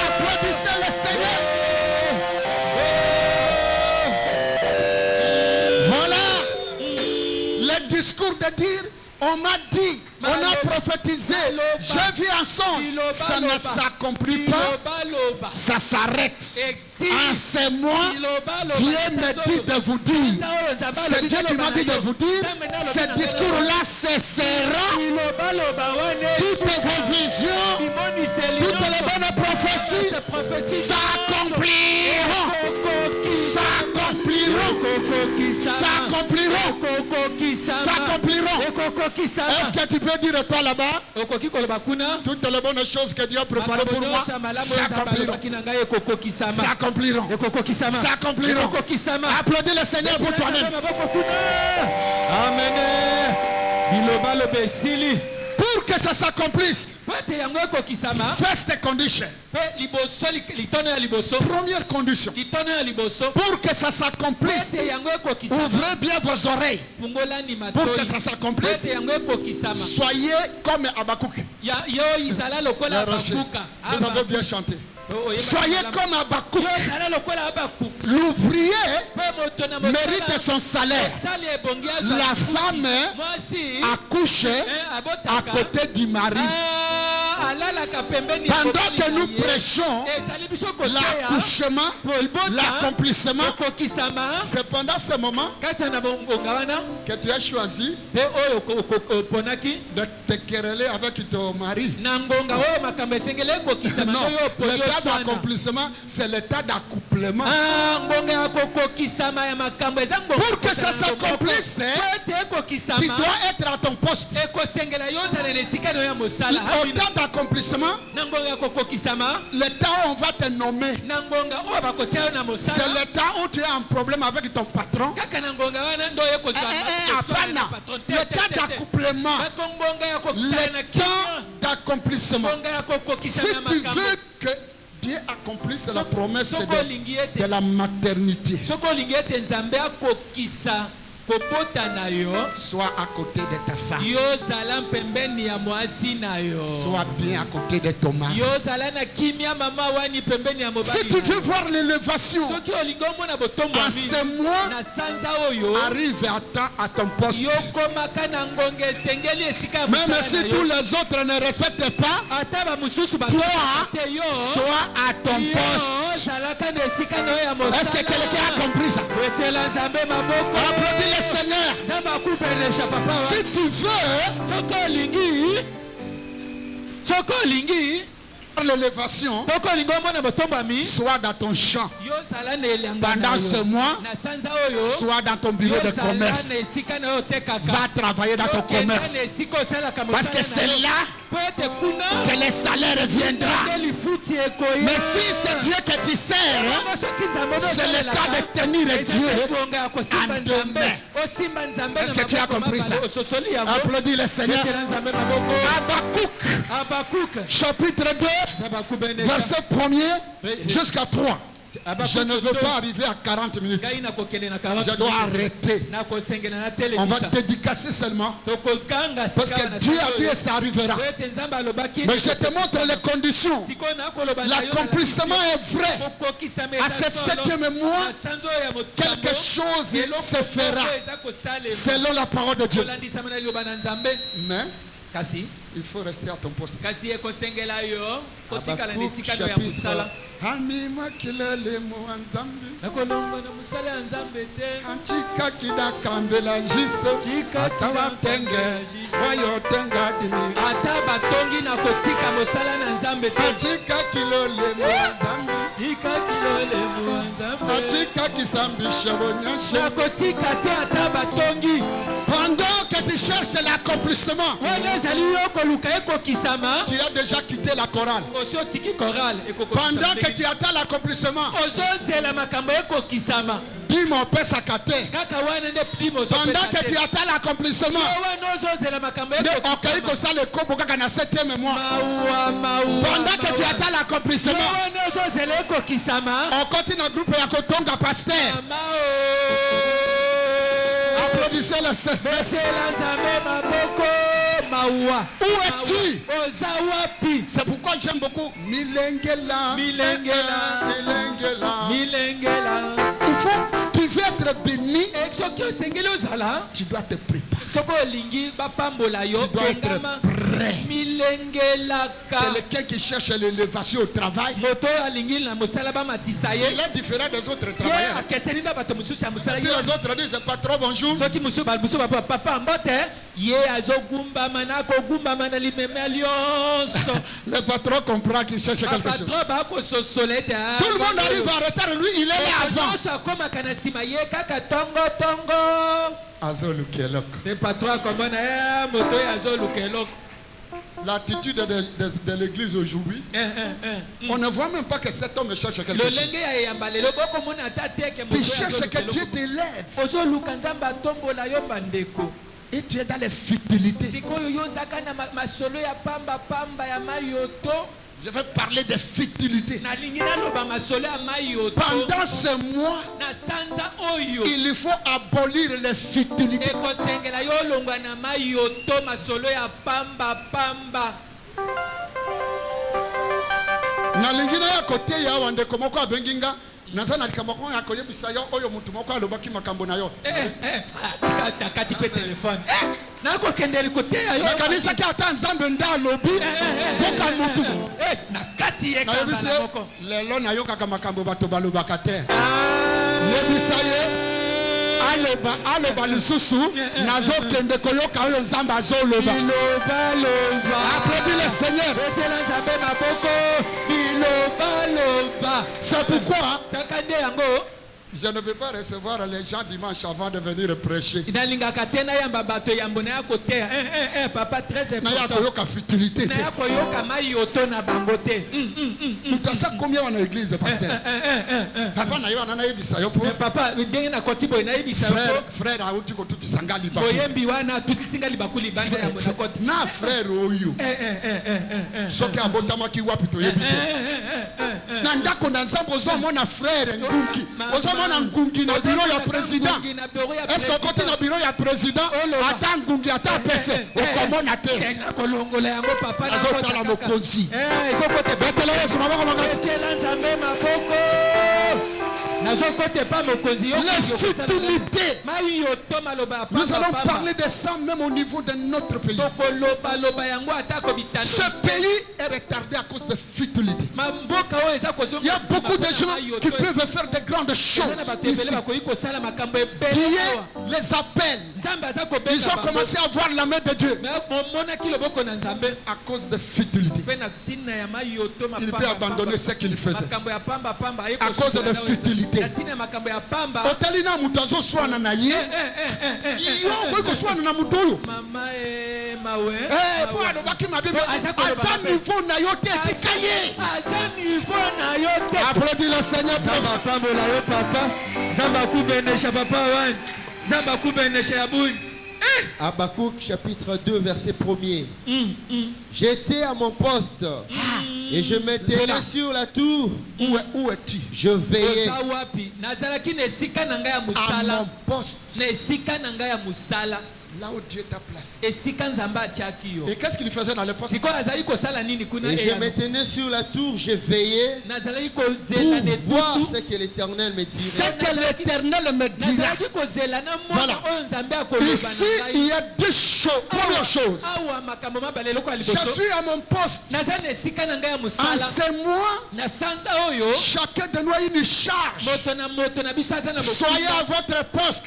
Applaudissez le Seigneur. Voilà le discours de dire, on m'a dit, on a prophétisé, j'ai vu un son, ça ne s'accomplit pas, ça s'arrête. En ce mois, Dieu me dit de vous dire, c'est Dieu qui m'a dit de vous dire, ce discours-là cessera. Toutes vos visions, toutes les bonnes prophéties s'accompliront. S'accompliront. S'accompliront. S'accompliront. Est-ce que tu peux dire toi là-bas? okoki koloba kuna Toutes les bonnes choses que Dieu a préparées pour moi s'accompliront. S'accompliront. Applaudis le Seigneur pour toi-même. Amen. Biloba lobe esili. Pour que ça s'accomplisse, first condition. Première condition. Pour que ça s'accomplisse, ouvrez bien vos oreilles. Pour que ça s'accomplisse, soyez comme Habakkuk. Vous avez bien chanté. Soyez comme Habakkuk. L'ouvrier mérite son salaire. La femme accouche à côté du mari. Pendant que nous prêchons l'accouchement, l'accomplissement, c'est pendant ce moment que tu as choisi de te quereller avec ton mari. Non, l'état d'accomplissement, c'est l'état d'accouplement. Pour que ça s'accomplisse, tu dois être à ton poste. L'état d'accomplissement, l'état où on va te nommer, c'est l'état où tu as un problème avec ton patron. L'état d'accouplement, l'état d'accomplissement. Si tu veux que Dieu accomplisse la promesse de la maternité, sois à côté de ta femme. Sois bien à côté de ton mari. Si tu veux voir l'élévation en ce mois, arrive à temps à ton poste. Même si tous les autres ne respectent pas, toi, sois à ton poste. Est-ce que quelqu'un a compris ça? Applaudis le Seigneur. Si tu veux l'élévation, soit dans ton champ. Pendant ce mois, soit dans ton bureau de commerce. Va travailler dans ton commerce. Parce que c'est là que le salaire viendra. Mais si c'est Dieu que tu sers, c'est le temps de tenir Dieu en deux mains. Est-ce que tu as compris ça? Applaudis le Seigneur. Habakkuk, chapitre 2, verset 1er jusqu'à 3. Je ne veux pas arriver à 40 minutes. Je dois arrêter. On va dédicacer seulement. Parce que Dieu a dit que ça arrivera. Mais je te montre les conditions. L'accomplissement est vrai. À ce 7e mois, quelque chose se fera selon la parole de Dieu. Mais il faut rester à ton poste. Habakkuk chapitre Hamima kilele muanzambi Anchika kida kambela jiso Atawa tenge Wayo tenga dimi Ataba tongi na kotika mosala na nzambe te Anchika kilole muanzambi Anchika kisambi shabonyashe Na kotika te ataba tongi. Pendant que tu cherches l'accomplissement, tu as déjà quitté la chorale. Pendant que tu attends l'accomplissement, dis mon père Sakate. Pendant que tu attends l'accomplissement, pendant que tu attends l'accomplissement, on continue un groupe à Kotonga Pasteur. Applaudissez le Seigneur. Où es-tu? C'est pourquoi j'aime beaucoup Milengela. Il faut, tu veux être béni, tu dois te préparer. Tu dois être prêt. Quelqu'un qui cherche l'élévation au travail, il est différent des autres travailleurs. Si les autres disent pas trop bonjour, le patron comprend qu'il cherche quelque chose. Tout le monde arrive en retard, lui il est là avant. bongo azolukelok. le patron akomona moto azoluka eloko. L'attitude de l'église aujourd'hui, on ne voit même pas que cet homme cherche quelque chose. Tu cherches que Dieu t'élève. Et tu es dans les futilités. Je vais parler des futilités. Pendant ce mois, il faut abolir les futilités. Na lingine ya kote ya wande komoko abenginga nazana likamoko ya koyebisa yo oyo mutu moko alobaki makambo na yo kati pe telefone nako kendeli kote ya yo kanisa ki ata nzambe nda alobi foka mutu na kati ye kamba na moko lelo na yo kaka makambo bato balobaka te yebisa ye aloba lisusu nazokende koyoka oyo nzambe azoloba. Applaudis le Seigneur. C'est pourquoi je ne vais pas recevoir les gens dimanche avant de venir prêcher. Papa, très important. Futilité. Tu sais combien on a l'église, pasteur? Papa, frère, na frère oyo. Soki abotama ki wapi to yebi. Na ndako na nzambo zo mona frère ngunki. Na ngungi na bureau ya président. Est-ce que côté na bureau ya président ata ngungi ata pese okomona te kolongola yango papa na azotala mokonzi kokote betela yesu maboko makasi betela nzambe maboko les futilités. Nous allons parler de ça même au niveau de notre pays. Ce pays est retardé à cause de futilité. Il y a beaucoup de gens qui peuvent faire de grandes choses ici. Dieu les appelle. Ils ont commencé à voir la main de Dieu. À cause de futilité. Il peut abandonner ce qu'il faisait. À cause de futilité. Otalina mutazo swana na ye. Yo ko swana na mutoyo. Mama mawe. Pour alobaki mabibe. Asa niveau na yo te tikaye. Asa niveau na yo te. Applaudis le Seigneur. Zamba pambola yo papa. Zamba kubenesha papa wan. Zamba kubenesha yabuni. Habakkuk chapitre 2 verset 1er. J'étais à mon poste et je me tenais sur la tour. Où es-tu? Je veillais à mon poste. Là où Dieu t'a placé. Et qu'est-ce qu'il faisait dans le poste? Et je me tenais sur la tour, je veillais pour voir ce que l'Éternel me dirait. Ce que l'Éternel me dira. Voilà. Ici, il y a deux choses. Première chose. Je suis à mon poste. En ce mois, chacun de nous a une charge. Soyez à votre poste.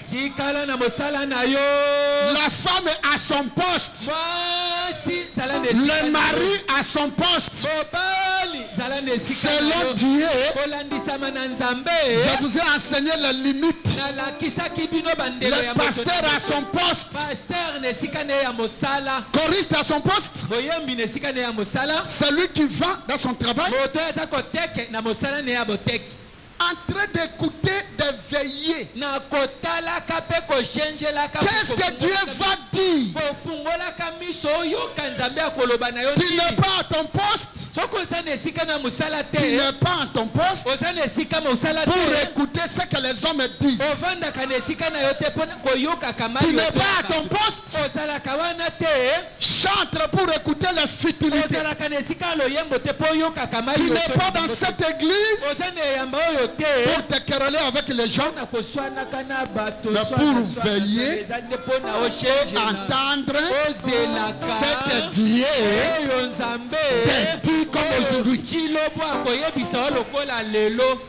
La femme à son poste. Le mari à son poste. Selon Dieu, je vous ai enseigné les limites. Le pasteur à son poste. Choriste à son poste. Celui qui vend dans son travail. En train d'écouter, de veiller. Qu'est-ce que Dieu va dire? Tu n'es pas à ton poste. Tu n'es pas à ton poste pour écouter ce que les hommes disent. Tu n'es pas à ton poste. Chante pour écouter les futilités. Tu n'es pas dans cette église pour te quereller avec les gens, mais pour veiller, entendre ce que Dieu te dit comme aujourd'hui.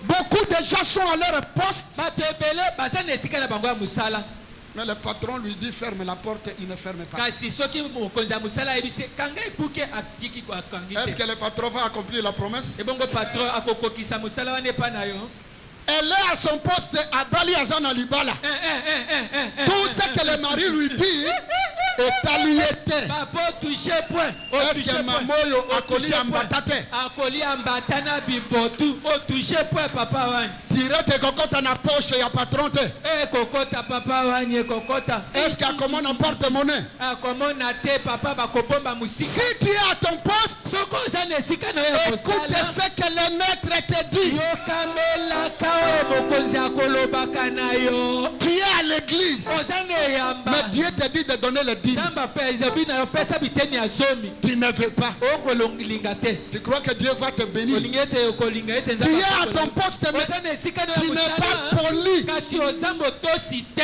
Beaucoup de gens sont à leur poste, mais le patron lui dit ferme la porte, il ne ferme pas. Est-ce que le patron va accomplir la promesse? Elle est à son poste à Bali Azana Libala. Tout ce que le mari lui dit est à lui été. Papa touché point. Est-ce que Mamoyo a collé en batate? A collé en batana bibotu. O touché point papa wani. Tire tes cocottes en poche et à patron. Eh kokota papa wani kokota. Est-ce qu'il y a comment on porte-monnaie? Ah comment on a te papa ba kopomba musika. Si tu es à ton poste, Soko zane sika na yo écoute ce que le maître te dit. Yo kamela kao mokonzi akolobaka na yo. Tu es à l'église, Ozane yamba. mais Dieu te dit de donner le dîme. Samba pesa bina yo pesa biteni ya zomi. Tu ne veux pas. Okolongilinga te. Tu crois que Dieu va te bénir? Olingete okolinga ete Tu es à ton poste, mais Ozane sika na tu n'es pas poli. kasi ozambo tosi te.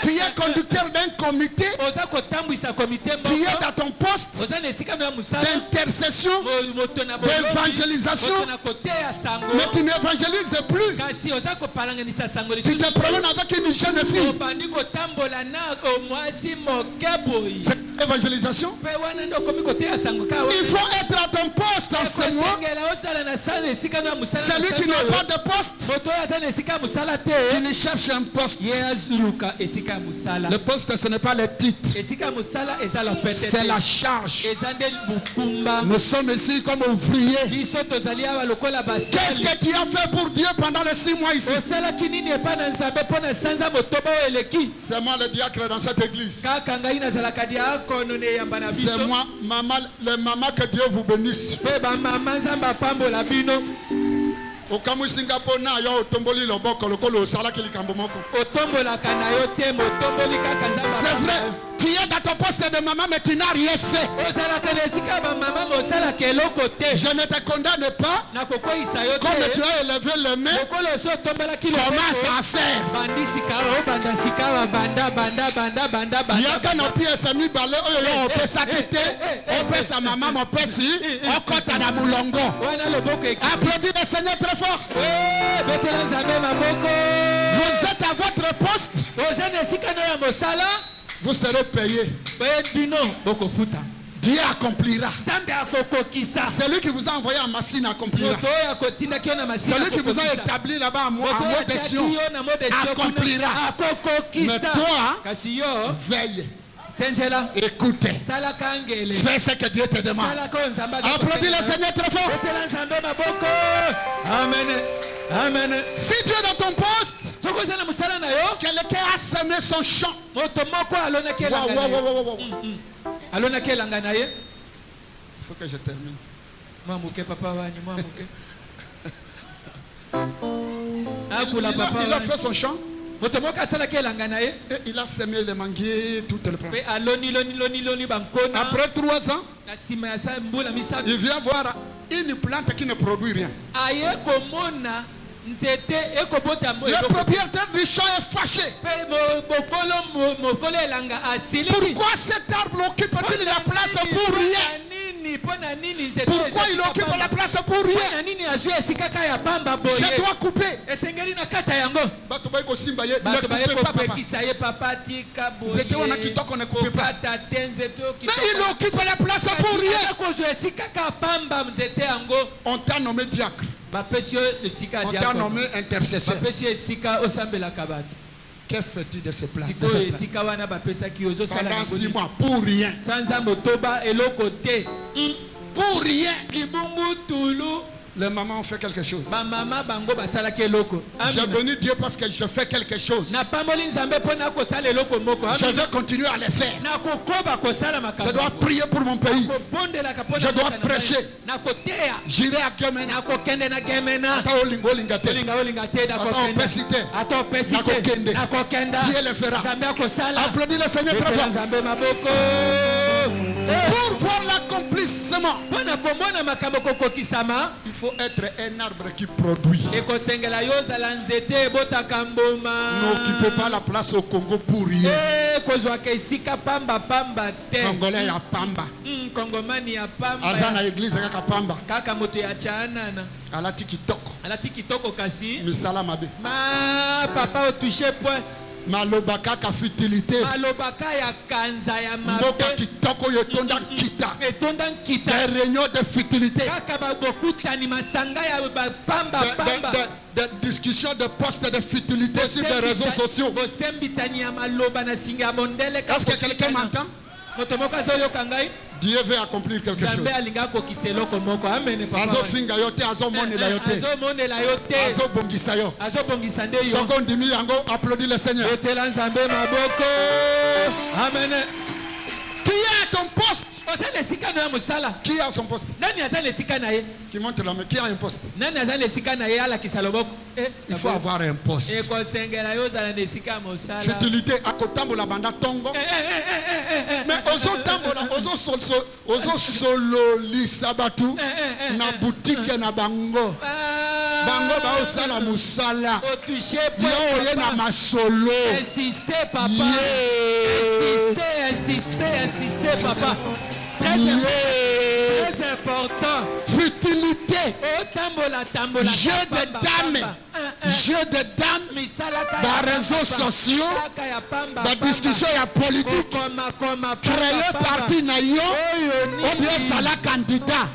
Tu es conducteur d'un comité. Oza kotambwisa komite Tu es moko. dans ton poste Ozane sika na musala. d'intercession, Moto na d'évangélisation, moto na koteya sango. mais tu n'évangélises plus. Kasi oza kopalanganisa sango Tu te promènes avec une jeune fille. obandi kotambola na omwasi moke boyi. C'est l'évangélisation. Pe wana ndo komi koteya sango ka wana. Il faut être à ton poste en ce mois. Ekosengela osala na sana esika na musala. Celui qui n'a pas de poste, moto oyo aza na esika musala te. il cherche un poste. Ye azuluka esika musala. Le poste, ce n'est pas le titre, Esika musala eza lopete. c'est la charge. Eza nde bukumba. Nous sommes ici comme ouvriers. Biso tozali awa lokola Qu'est-ce basali. que tu as fait pour Dieu pendant les 6 mois ici? osalaki nini epai na nzambe mpo na sanza motoba oyo eleki. C'est moi le diacre dans cette église. Kaka ngai nazalaka diakono na eyamba na biso. C'est moi, maman, le maman, que Dieu vous bénisse. mpe bamama nzambe apambola bino. Okamu Singapour na yo otomboli loboko lokolo osalaki likambo moko. otombolaka na yo te motomboli kaka nzambe C'est vrai, apambola. tu es dans ton poste de maman mais tu n'as rien fait. ozalaka na esika bamama mosalaka eloko te. Je ne te condamne pas. nakokweyisa yo Comme tu te. as élevé les mains, lokolo osi otombolaki commence loboko. à faire. bandi sika obanda sika banda Yaka na pièce mi balé oyo yo opesa kete, opesa maman opesi, okota na mulongo. wana loboko eki. Applaudis le Seigneur très fort. betela nzambe maboko. Vous êtes à votre poste, oza na esika na ya mosala. vous serez payé. bino bokofuta. Dieu accomplira. nzambe akokokisa. Celui qui vous a envoyé en machine accomplira. moto oyo akotindaki yo na masina Celui qui vous a akokokisa. établi là-bas en moto oyo mode atiaki Sion yo na mode Sion kuna, accomplira. akokokisa. Mais toi, kasi yo veille, senjela écoutez, salaka ngele. fais ce que Dieu te demande. salaka oyo nzambe aza Applaudis le kosengela. Seigneur très fort. betela nzambe maboko. amen amen. Si tu es dans ton poste, soki oza na mosala na yo quelqu'un a semé son champ. moto moko alonaki Wow, elanga wow, na wow, ye. wow, wow. alonaki elanga na ye. Il faut que je termine. mwa moke papa wani mwa moke. Il, akula papa il a wani. fait son champ moto moko asalaki elanga na ye. et il a semé les manguiers, tout le plan. mpe aloni bankona. Après 3 ans, na nsima ya sa mbula misato il vient voir une plante qui ne produit rien. aye komona nzete ekobota Le propriétaire du champ est fâché. mpe mokolo elanga asiliki. Pourquoi cet arbre occupe-t-il la place pour rien? mpona nini nzete Pourquoi il occupe la place pour rien? mpona nini azwi esika ka ya pamba Je boye. dois couper. esengeli na kata yango. Bato baye kosimba ye, ne bato baye coupez pas, papa. kopekisa ye papa tika Nzete wana kitoko ne coupe pas. kokata te nzete oyo Mais il occupe la place pour rien. aza kozwa esika ka pamba nzete yango. On t'a nommé diacre. bapesi yo esika ya On t'a diakona. nommé intercesseur. bapesi yo esika osambelaka bato. Que fais-tu de ce plan? sikoyo esika wana bapesaki yo ozosala Pendant yango 6 nini? mois, pour rien. sanza motoba eloko te. Pour rien. libungu tulu Les mamans ont fait quelque chose. bamama bango basalaki eloko. J'ai Amina. béni Dieu parce que je fais quelque chose. napamboli nzambe mpo na kosala eloko moko. Je Amina. vais continuer à le faire. nakokoba kosala Je makambo. dois prier pour mon pays. nakobondelaka mpo Je na dois mboka na prêcher. ngai. nakoteya. J'irai à Gemena. nakokende na gemena. Ata olingo olinga te. olinga te Ata opesi te. ata opesi te. Nakokende. nakokenda. Dieu le fera. nzambe akosala. Applaudis le Seigneur très Betela fort. nzambe maboko. Pour voir l'accomplissement, mpo na komona makambo kokokisama. il faut être un arbre qui produit. ekosengela yo ozala nzete ebotaka mboma. N'occupez pas la place au Congo pour rien. kozwaka esika pamba te. Congolais ya pamba. kongomani ya pamba Aza na église kaka pamba. kaka moto ya chanana Alati kitoko. alati kitoko kasi Misala mabe. ma papa otouche point Maloba kaka futilité. malobaka ya kanza ya Mboka mabe kitoko yotonda kita. etonda nkita Des réunions de futilité. kaka babokutani masanga ya bapamba pamba Des discussions de postes de futilité sur les réseaux sociaux. bosembitani ya maloba na singa ya mondele Est-ce que quelqu'un m'entend? moto moko azoyoka ngai Dieu veut accomplir quelque chose. nzambe alinga akokisa eloko moko amene Azo finga yo te, azo monela yo te. azomonela yo te Azo bongisa yo. azobongisa nde yo Soko ndimi yango, applaudis le Seigneur. etela nzambe maboko amene Qui est à ton poste? oza na esika na ya mosala Qui est à son poste? nani aza na esika na ye Qui monte la main. Qui a un poste? nani aza na esika na ye alakisa loboko Il faut avoir un poste. ekosengela yo ozala na esika ya mosala Futilité akotambola banda tongo. Mais ozo solo lisabatu na boutique na bango. Bango ba osala musala. otouche Yo ye na masolo. insister papa Yeah. insister papa Yeah. très important Futilité. otambola Jeu de dames. Jeu de dames. misalaka Ba réseaux sociaux. Ba discussion ya politique. Créé parti na yo. Ou bien sala candidat.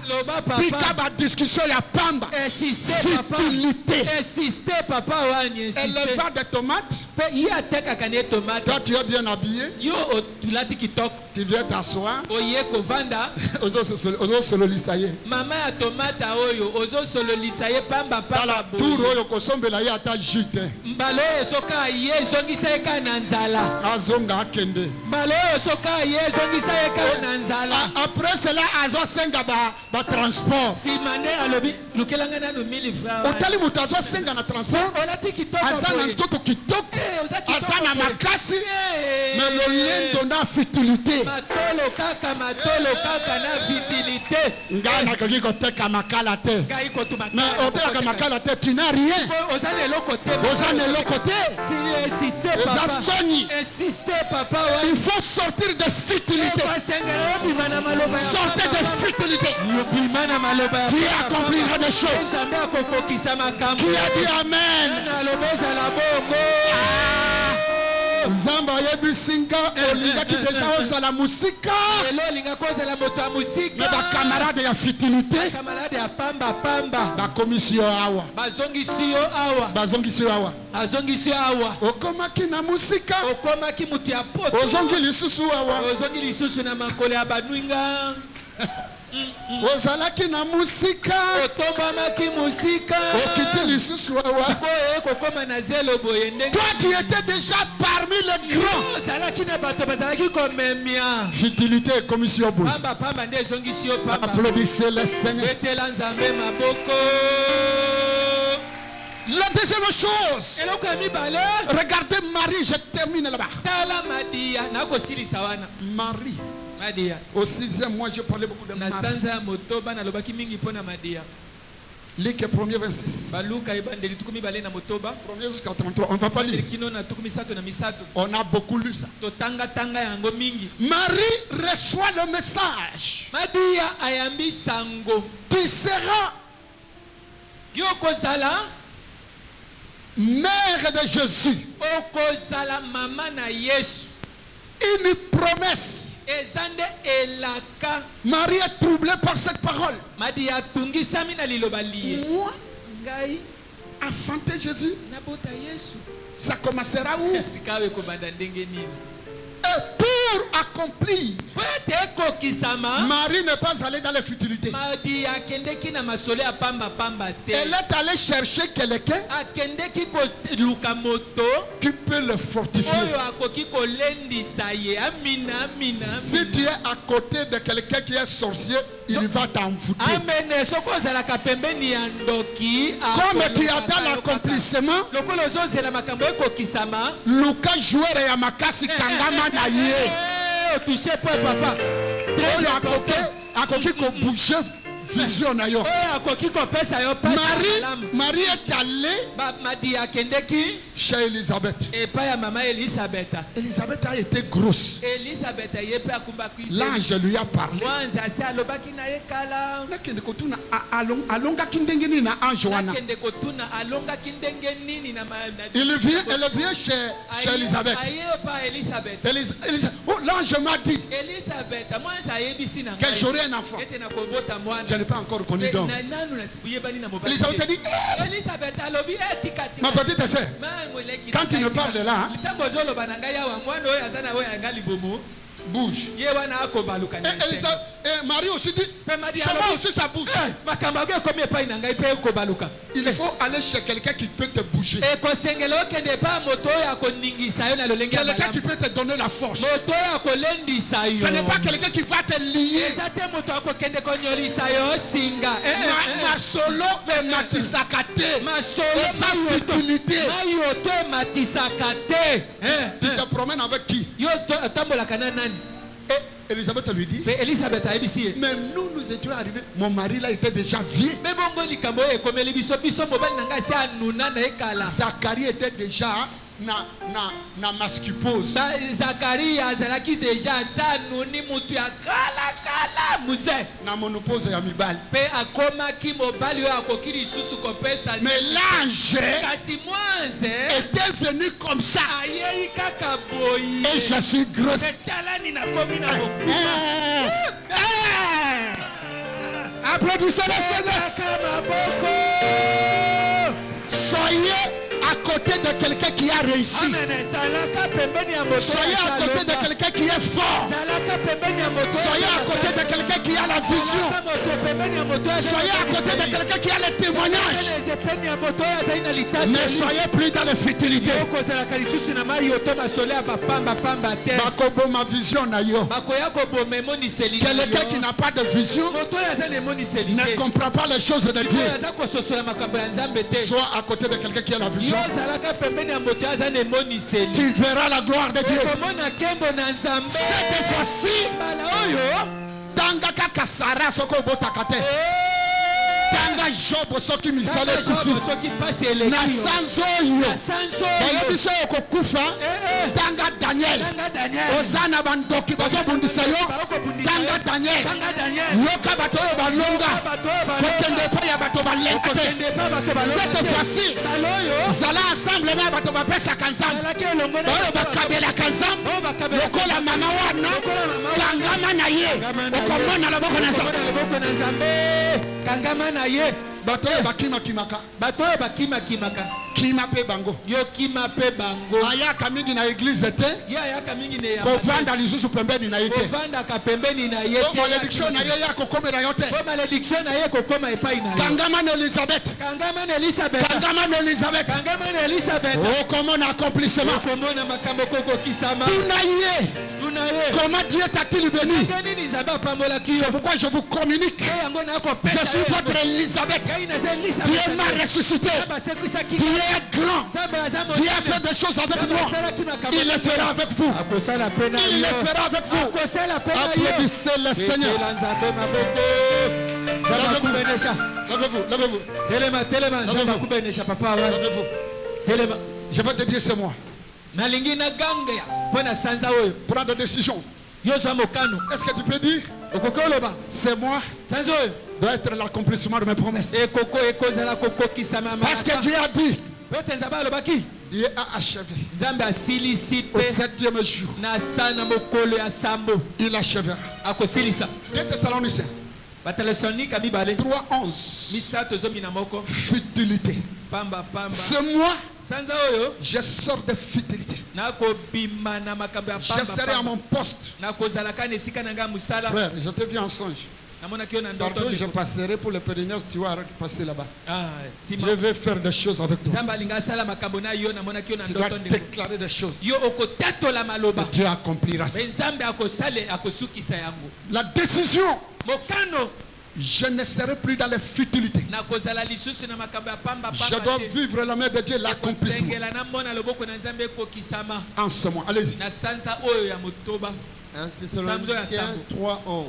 Pika ba discussion ya pamba. Futilité. Insistez papa wani insistez Élevant de tomates. pe ye atekaka ne tomate Toi tu es bien habillé. yo otulati kitoko Tu viens t'asseoir. oye kovanda Ozo solo lisaye. mama ya tomata oyo ozosololisa ye pamba Tala pamba tour oyo kosombela ye ata jute. mbala oyo soka ye ezongisa ye kaka na nzala Azonga akende. mbala oyo soka ye ezongisa ye kaka na nzala Après cela azosenga ba transport. nsima nde alobi lukelanga nano 1000 francs Otali mutu azosenga na transport. olati kitoko Aza na nzoto kitoko. oza kitoko Aza na boye. makasi. Eh. Mais lolendo na futilité. matolo kaka na vitilité Nga nakoki koteka makala te. ngai kotuma Mais oteka makala te, tu n'as rien. oza na eloko te Oza na eloko te. insiste Oza papa soni. insiste papa wa Il faut sortir de futilité. basengela yobima na maloba ya Sortez de futilité. lobima na maloba ya Dieu accomplira des choses. nzambe akokokisa makambo Qui a dit Amen? na aloba ezala bongo Zamba yebisinga olingaki deja ozala musika. lelo olinga kozala moto ya mosika Mais ba camarade ya futilité. kamalade ya pamba Ba commission awa. bazongisi yo awa Bazongisi yo awa. azongisi yo awa Okomaki na musika. okomaki moto ya poto Ozongi lisusu awa. ozongi lisusu na makolo ya banwinga Ozalaki na musika. otombamaki mosika Okiti lisusu awa. koyo kokoma na zelo boye ndenge Toi tu étais déjà parmi les grands. ozalaki na bato bazalaki komemia Futilité commission boule. pamba nde ezongisi yo pamba Applaudissez le Seigneur. betela nzambe maboko La deuxième chose. eloko ya mibale Regardez Marie, je termine là-bas. tala madiya nakosilisa wana Marie. madiya Au 6e mois, j'ai parlé beaucoup de na Marie. sanza ya motoba nalobaki mingi mpo na madiya Luc 1er 26. baluka ebandeli tuku mibale na motoba 1er jusqu'à 33. On ne va pas lire. kino na tuku misato na misato On a beaucoup lu ça. totangatanga yango mingi Marie reçoit le message. madiya ayambi sango Tu seras yo okozala mère de Jésus. okozala mama na yesu Une promesse. eza nde elaka Marie est troublée par cette parole. madiya atungisami na liloba liye Moi, ngai enfanter Jésus, nabota yesu ça commencera où? sika ekobanda ndenge nini Et pour accomplir, po ete ekokisama Marie n'est pas allée dans les futilités. madiya akendeki na masolo ya pambapamba te Elle est allée chercher quelqu'un akendeki koluka moto qui peut le fortifier. oyo akoki kolendisa ye amina Si tu es à côté de quelqu'un qui est sorcier, il va t'envoûter. amene soki ozalaka pembeni ya ndoki Comme tu attends l'accomplissement, lokola ozozela makambo ekokisama Luka joueur ya makasi kangama na ye. otouche po papa Oyo akoki ko bouger vision na yo. oyo akoki kopesa yo pasi ya malamu. Marie est allée Madi akendeki chez Élisabeth. epai ya mama Elisabeth. Élisabeth a été grosse. Elisabeth ye mpe akumbaki L'ange lui a parlé. mwanzi asi alobaki na ye kala Nakende kotuna alongaki ndenge nini na ange wana. nakende kotuna alongaki ndenge nini na Elle vient chez Élisabeth. aye pa Elisabeth. Oh, l'ange m'a dit Elisabeth mwanzi ayebisi na que ngai j'aurai un enfant. ete nakobota mwana. Je n'ai pas encore connu d'homme. Na nanu yebani na mobali. Élisabeth a dit, Elisabeth alobi etika tika. ma petite sœur, quand tu me parles là, litango zoloba na ngai awa mwana oyo aza na oyo anga libomo bouge. ye wana akobaluka na esengo. Et Marie aussi dit, chemin aussi ça bouge. makambo ago ekomi epai na ngai mpe ekobaluka. Il faut aller chez quelqu'un qui peut te bouger. ekosengela okende epai moto oyo akoningisa yo na lolenge ya Quelqu'un qui malamu. peut te donner la force. moto oyo akolendisa yo. Ce n'est pas quelqu'un qui va te lier. eza te moto akokende konyolisa yo singa. Masolo ematisaka te. masolo Eza futilité. mayoto ematisaka te. Tu te promènes avec qui? yo otambolaka na nani? Et Élisabeth lui dit, mpe Elisabeth ayebisi ye. mais nous étions arrivés. Mon mari là était déjà vieux. mpe bongo likambo oyo ekomeli biso mobali na ngai asi anuna na ekala. Zacharie était déjà na mascupose. Zakaria azalaki deja asa anuni mutu ya kala muse. Na monopause ya mibali. mpe akomaki mobali oyo akoki lisusu kopesa. Mais l'ange kasi mwanze était venu comme ça. ayei kaka boye. Et je suis grosse. etalani nakomi na mokuma. Applaudissez le Seigneur. kaka maboko. Soyez à côté de quelqu'un qui a réussi. Amen. Zalaka pembeni ya moto. Soyez à côté de quelqu'un qui est fort. Zalaka pembeni ya moto. Soyez à côté de quelqu'un qui a la vision. Soyez à côté de quelqu'un qui a le témoignage. Ne soyez plus dans les futilités. Bakobo ma vision na yo. Quelqu'un qui n'a pas de vision ne comprend pas les choses de Dieu. Sois à côté de quelqu'un qui a la vision. Tu verras la gloire de Dieu. Cette fois-ci, tanga kaka Sara soko botaka te. Tanga Job soki misale kufi. Na sanzo yo. Bayebiso okokufa. Tanga Daniel. Ozana bandoki bazo bundisa yo. Tanga Daniel. Yoka bato yo balonga. Kokende pa ya bato balenga te. Cette fois-ci, zala ensemble na bato bapesa kanzam. Oyo bakabela kanzam. Lokola mama wana. Kangama na ye. Okomona loboko na Nzambe. Kangama na ye. Bato yo bakima kimaka. Bato yo bakima kimaka. Kima pe bango. Yo kima pe bango. Ayaka mingi na église te. Ya ayaka mingi ne ya. Kovanda lisusu pembeni na yete. Kovanda ka pembeni na yete. Malédiction na ye ya kokomela yo te. Malédiction na ye kokoma epai na yo. Kangama na Elisabeth. Kangama na Elisabeth. Kangama na Elisabeth. Kangama na Elisabeth. Oh, comment un accomplissement. Comment na makambo koko kisama. Tunaye. Comment Dieu t'a-t-il béni? C'est pourquoi je vous communique. Je suis votre Elisabeth. Dieu m'a ressuscité. Dieu est grand. Dieu a fait des choses avec moi. Il le fera avec vous. Il le fera avec vous. Applaudissez le Seigneur. Levez-vous. Levez-vous. Levez-vous. Je vais te dire c'est moi. Prends des décisions. Est-ce que tu peux dire? C'est moi. Doit être l'accomplissement de mes promesses. Parce que Dieu a dit. Dieu a achevé. Au 7e jour. Il achèvera. 2 Thessaloniciens 3:11. Futilité. C'est moi. Je sors de futilité. Je serai à mon poste. Frère, je te vis en songe. Tantôt je passerai pour le Périnée, tu vas passer là-bas. Dieu veut faire des choses avec toi. Tu dois déclarer des choses. Dieu accomplira ça. La décision. Je ne serai plus dans les futilités. Je dois vivre la main de Dieu, l'accomplissement. En ce moment, allez-y. 1 Thessaloniciens 3:11.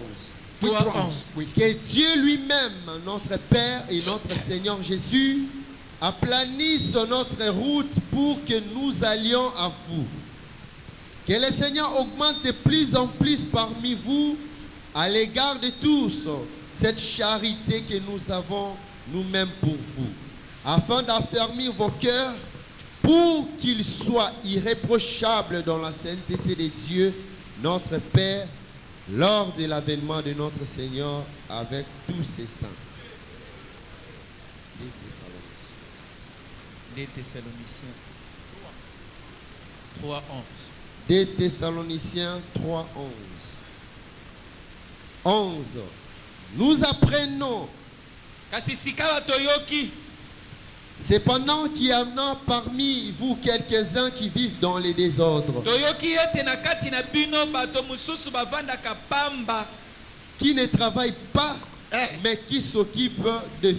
Oui, 3, 3, 11. 11. Oui. Que Dieu lui-même, notre Père et notre Seigneur Jésus, aplanisse notre route pour que nous allions à vous. Que le Seigneur augmente de plus en plus parmi vous à l'égard de tous cette charité que nous avons nous-mêmes pour vous, afin d'affermir vos cœurs pour qu'ils soient irréprochables dans la sainteté de Dieu, notre Père, lors de l'avènement de notre Seigneur avec tous ses saints. Des Thessaloniciens 3, 11. Des Thessaloniciens 3, 11. 11. Nous apprenons, Kasi sikawa toyoki. cependant qu'il y en a parmi vous quelques-uns qui vivent dans les désordres, Toyoki ete na kati na bino bato mususu bavandaka pamba. qui ne travaillent pas, mais qui s'occupent de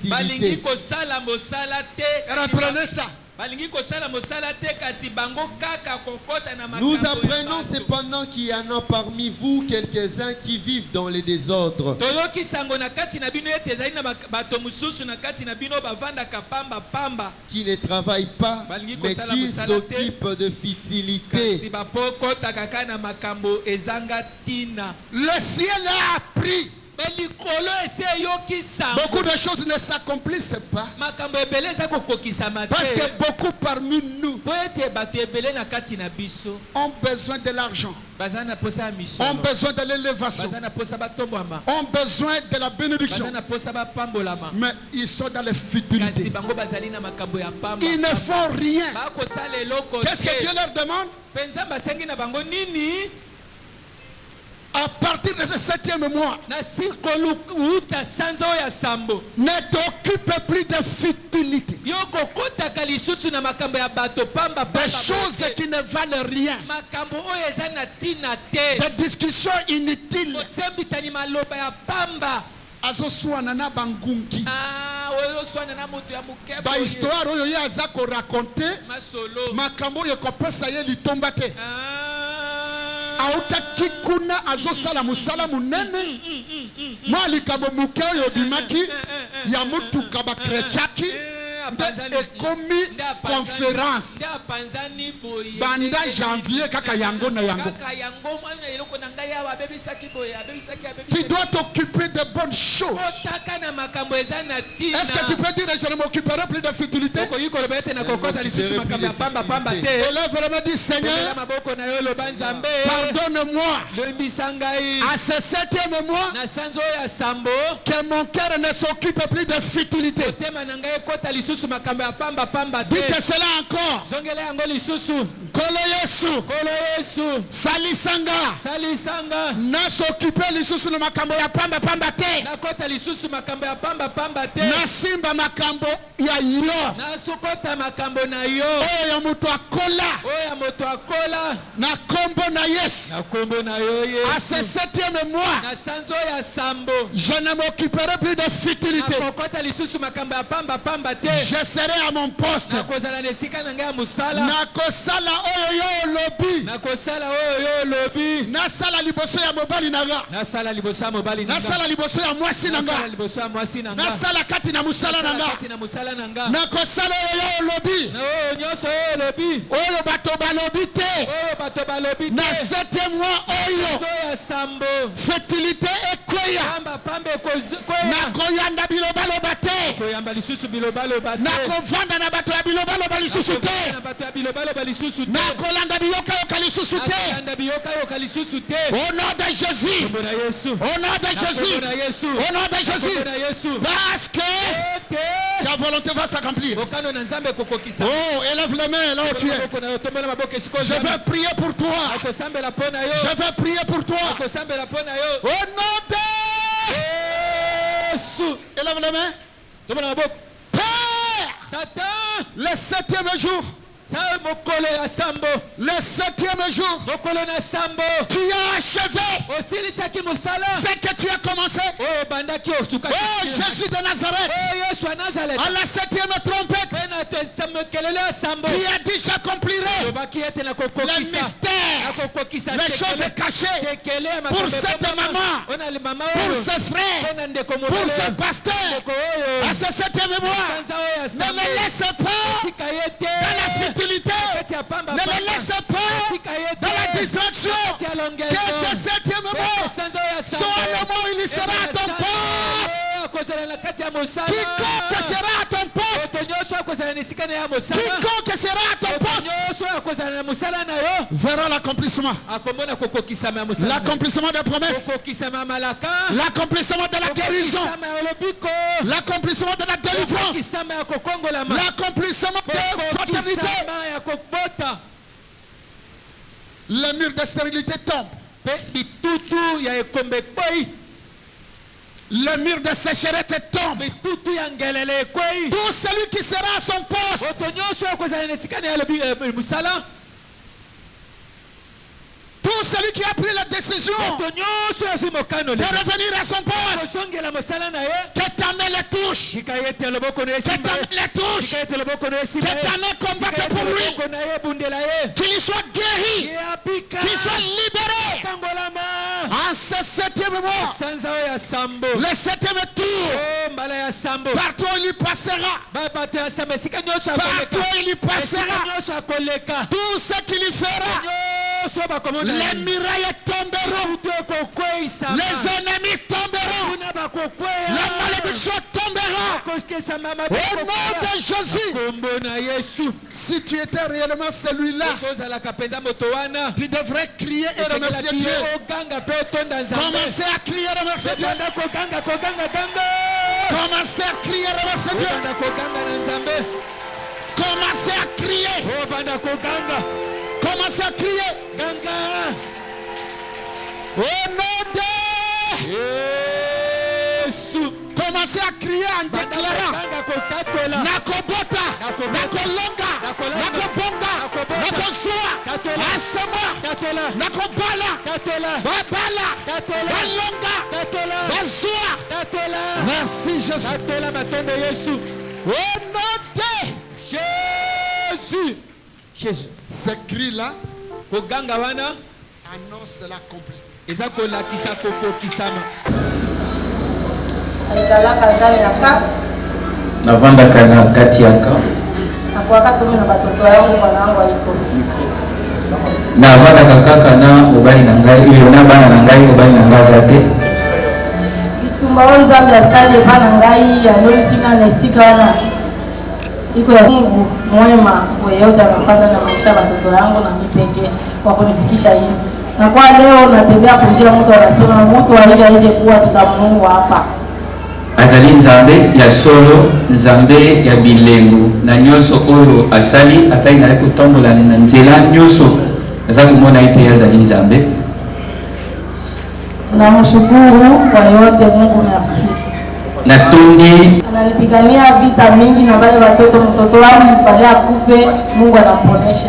Balingi futilité. kosala mosala te. Reprenez ça. Balingi kosala mosala te kasi bango kaka kokota na makambo. Nous ya apprenons bato. cependant qu'il y en a parmi vous quelques-uns qui vivent dans les désordres, Toyoki sango na kati na bino ete ezali na bato mususu na kati na bino bavandaka pamba pamba. qui ne travaillent pas, Balingi mais kosala qui mosala te. s'occupent de futilité. Kasi bapokota kaka na makambo ezanga tina. Le ciel a appris. Belikolo ese yoki sango. Beaucoup de choses ne s'accomplissent pas. Makambo ebele eza kokokisama Parce que te. beaucoup parmi nous Po ete bato ebele na kati na biso ont besoin de l'argent, baza na posa ya ont misolo, besoin de l'élévation, baza na posa batombwama, ont besoin de la bénédiction. baza na posa bapambolama. Mais ils sont dans les Kasi futilités. bango bazali na makambo ya pamba. Ils ne font rien. bakosala eloko Qu'est-ce que Dieu te. leur demande? Penza basengi na bango nini? À partir de ce 7e mois, Na sikolu uta sanza oyo ya sambo ne t'occupe plus de futilités, yo kokotaka lisusu na makambo ya bato pamba des pamba choses bote. qui ne valent rien, Makambo oyo eza na tina te. des discussions inutiles. Kosembitani maloba ya pamba. Azoswana na bangungi. Oyo swana na moto ya mokebo Ba histoire oyo ye aza ko raconter masolo. makambo oyo kopesa ye litomba te. Ah. Autaki kuna azosala musala munene. Mwa likambo muke oyo bimaki ya mutuka bakretchaki nde ekomi conférence banda janvier kaka yango na yango. Tu dois t'occuper de bonnes choses. Est-ce que tu peux dire je ne m'occuperai plus de futilité? Élève vraiment dit Seigneur, pardonne-moi à ce 7e mois que mon cœur ne s'occupe plus de futilité. Dites cela encore. Kolo Yesu salisanga na s'occuper lisusu na makambo ya pamba pamba te. Na simba makambo ya yo oyo ya moto akola na kombo na Yesu. À ce 7e mois, je ne m'occuperai plus de futilité. Je serai à mon poste. Nakosala oyo yo lobi. Nasala liboso ya mobali nanga. Nasala liboso ya mwasi nanga. Nasala kati na musala nanga. Nakosala oyo yo lobi. Oyo bato balobi te. Na 7e mois oyo fertilité ekoya. Nakoyanda bilobaloba te. Nakovanda na bato ya bilobaloba lisusu te. Nakolanda biyoka yoka lisusu te. Au nom de Jésus. Au nom de Jésus. Au nom de Jésus. Parce que ta volonté va s'accomplir. Oh, élève les mains là où tu es. Je vais prier pour toi. Je vais prier pour toi. Au nom de Jésus. Élève les mains. Père, le 7e jour. Le 7e jour, tu as achevé osilisaki mosala Ce que tu as commencé. oyo ebandaki osukaki Oh Jésus de Nazareth. oyo yesu ya nazareth À la 7e trompette. mpe na mekelelo ya sambo Tu as dit j'accomplirai lobaki ete les nakokokisa mystères, nakokokisa les choses cachées sekele ya pour cette maman, ona mama pour oyo ses frères, mpe na ndeko pour mobele ce pasteur. ndeko oyo À ce 7e mois, sanza oyo ya ne sambo le laisse pas tika ye te dans la futilité. kati ya pamba Ne le laisse pas tika ye te dans la distraction. kati ya Que longezo ce 7e mois sanza oyo ya sambo soit le mois où il sera à ton poste. akozala na kati ya mosala Quiconque sera à ton poste, moto nyonso akozala na esika na ya mosala quiconque sera à ton moto poste, nyonso akozala na mosala na yo verra l'accomplissement. akomona kokokisama ya mosala L'accomplissement des promesses, kokokisama ya malaka l'accomplissement de la guérison, kokokisama ya lobiko l'accomplissement de la délivrance, kokokisama ya kokongolama l'accomplissement de fraternité. kokokisama ya kobota Les murs de stérilité tombent. mpe bitutu ya ekombe ekwei Les murs de sécheresse tombent. bitutu ya ngelele ekwei Tout celui qui sera à son poste, moto nyonso akozala na esika na ya mosala tout celui qui a pris la décision moto nyonso azwi mokano de revenir à son poste, kozongela mosala na ye que ta main les touche, tika ete loboko na que esimba ta main les touche, tika ete loboko na esimba que ta main combatte pour lui, loboko na ye ebundela ye qu'il soit guéri, ye apika qu'il soit libéré. kangolama En ce 7e mois, sanza oyo ya sambo le 7e tour, o mbala ya sambo partout où il y passera, bato ya sambo esika nyonso partout akoleka où il y esika passera, nyonso akoleka tout ce qu'il y fera, nyonso bakomona les murailles tomberont, kutu ekokweisama les ennemis tomberont, kuna bakokweya la malédiction tombera. kokesama Au nom de Jésus, kombo na yesu si tu étais réellement celui-là, kozalaka mpenza moto wana tu devrais crier et remercier esekelaki Dieu. ye oganga mpe otonda nzambe Commencez à crier et remercier Dieu. obanda koganga ganga Commencez à crier et remercier Dieu. obanda koganga na nzambe Commencez à crier. obanda koganga Commencez à crier. ganga Au nom de... yesu Commencez à crier en banda déclarant. koganga kotatola Nakobota, Nakolonga, Nakobonga, Nakozua, Tatola. Asema, tatola Nakobala, tatola Babala, tatola Balonga, tatola Bazua. tatola Merci Jésus. tatola matondo yesu Au nom de... jésus jésus Ce cri-là koganga wana annonce l'accomplissement. eza kolakisa kokokisama aikalaka ndani ya ka navandaka na kati ya ka nakwaka tomi na batoto yango bana yango aiko navandaka kaka na mobali na ngai oyo na bana na ngai mobali na ngai aza te bitumba oyo nzambe asali epa na ngai yalolisika na esika wana iko ya mungu mwema oye ozala kwanza na maisha ya batoto yango na mipeke kwa kunifikisha hivi na kwa leo natembea kunjia mtu anasema mtu aliye aweze kuwa tutamungu hapa azali nzambe ya solo nzambe ya bilembo na nyonso oyo asali atai naye kotambola na nzela nyonso aza komona ete azali nzambe namshukuru kwa yote Mungu merci natondi ananipigania vita mingi na wale watoto mtoto wangu pale akufe Mungu anamponesha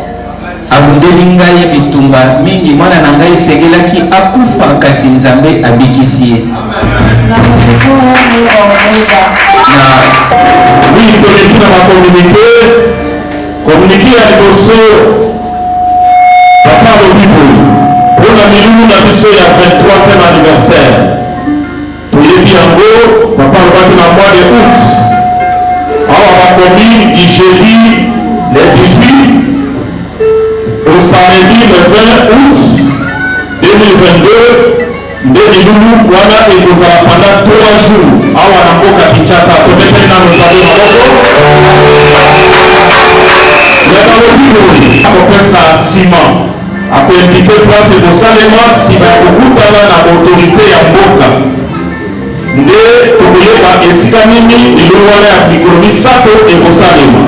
abundeli ngai bitumba mingi mwana na ngai segelaki akufa kasi nzambe abikisi ye namshukuru Mungu aoneza Oui, connecté dans ma communiqué à l'émotion. Papa le Bible. Pour la minute, la mission il y a 23e anniversaire. Pour les Biango, papa le bâti dans le mois de août. Alors, on a commis du jeudi le 18 au samedi le 20 août 2022. Ndeni lulu wana ekozala pendant 3 jours awa na mboka Kinshasa topepeli na nozali maboko ya balobino akopesa nsima akoimplike place ekosalema nsima ya kokutana na autorité ya mboka nde tokoyeba esika nini lilo wana ya mikro misato ekosalema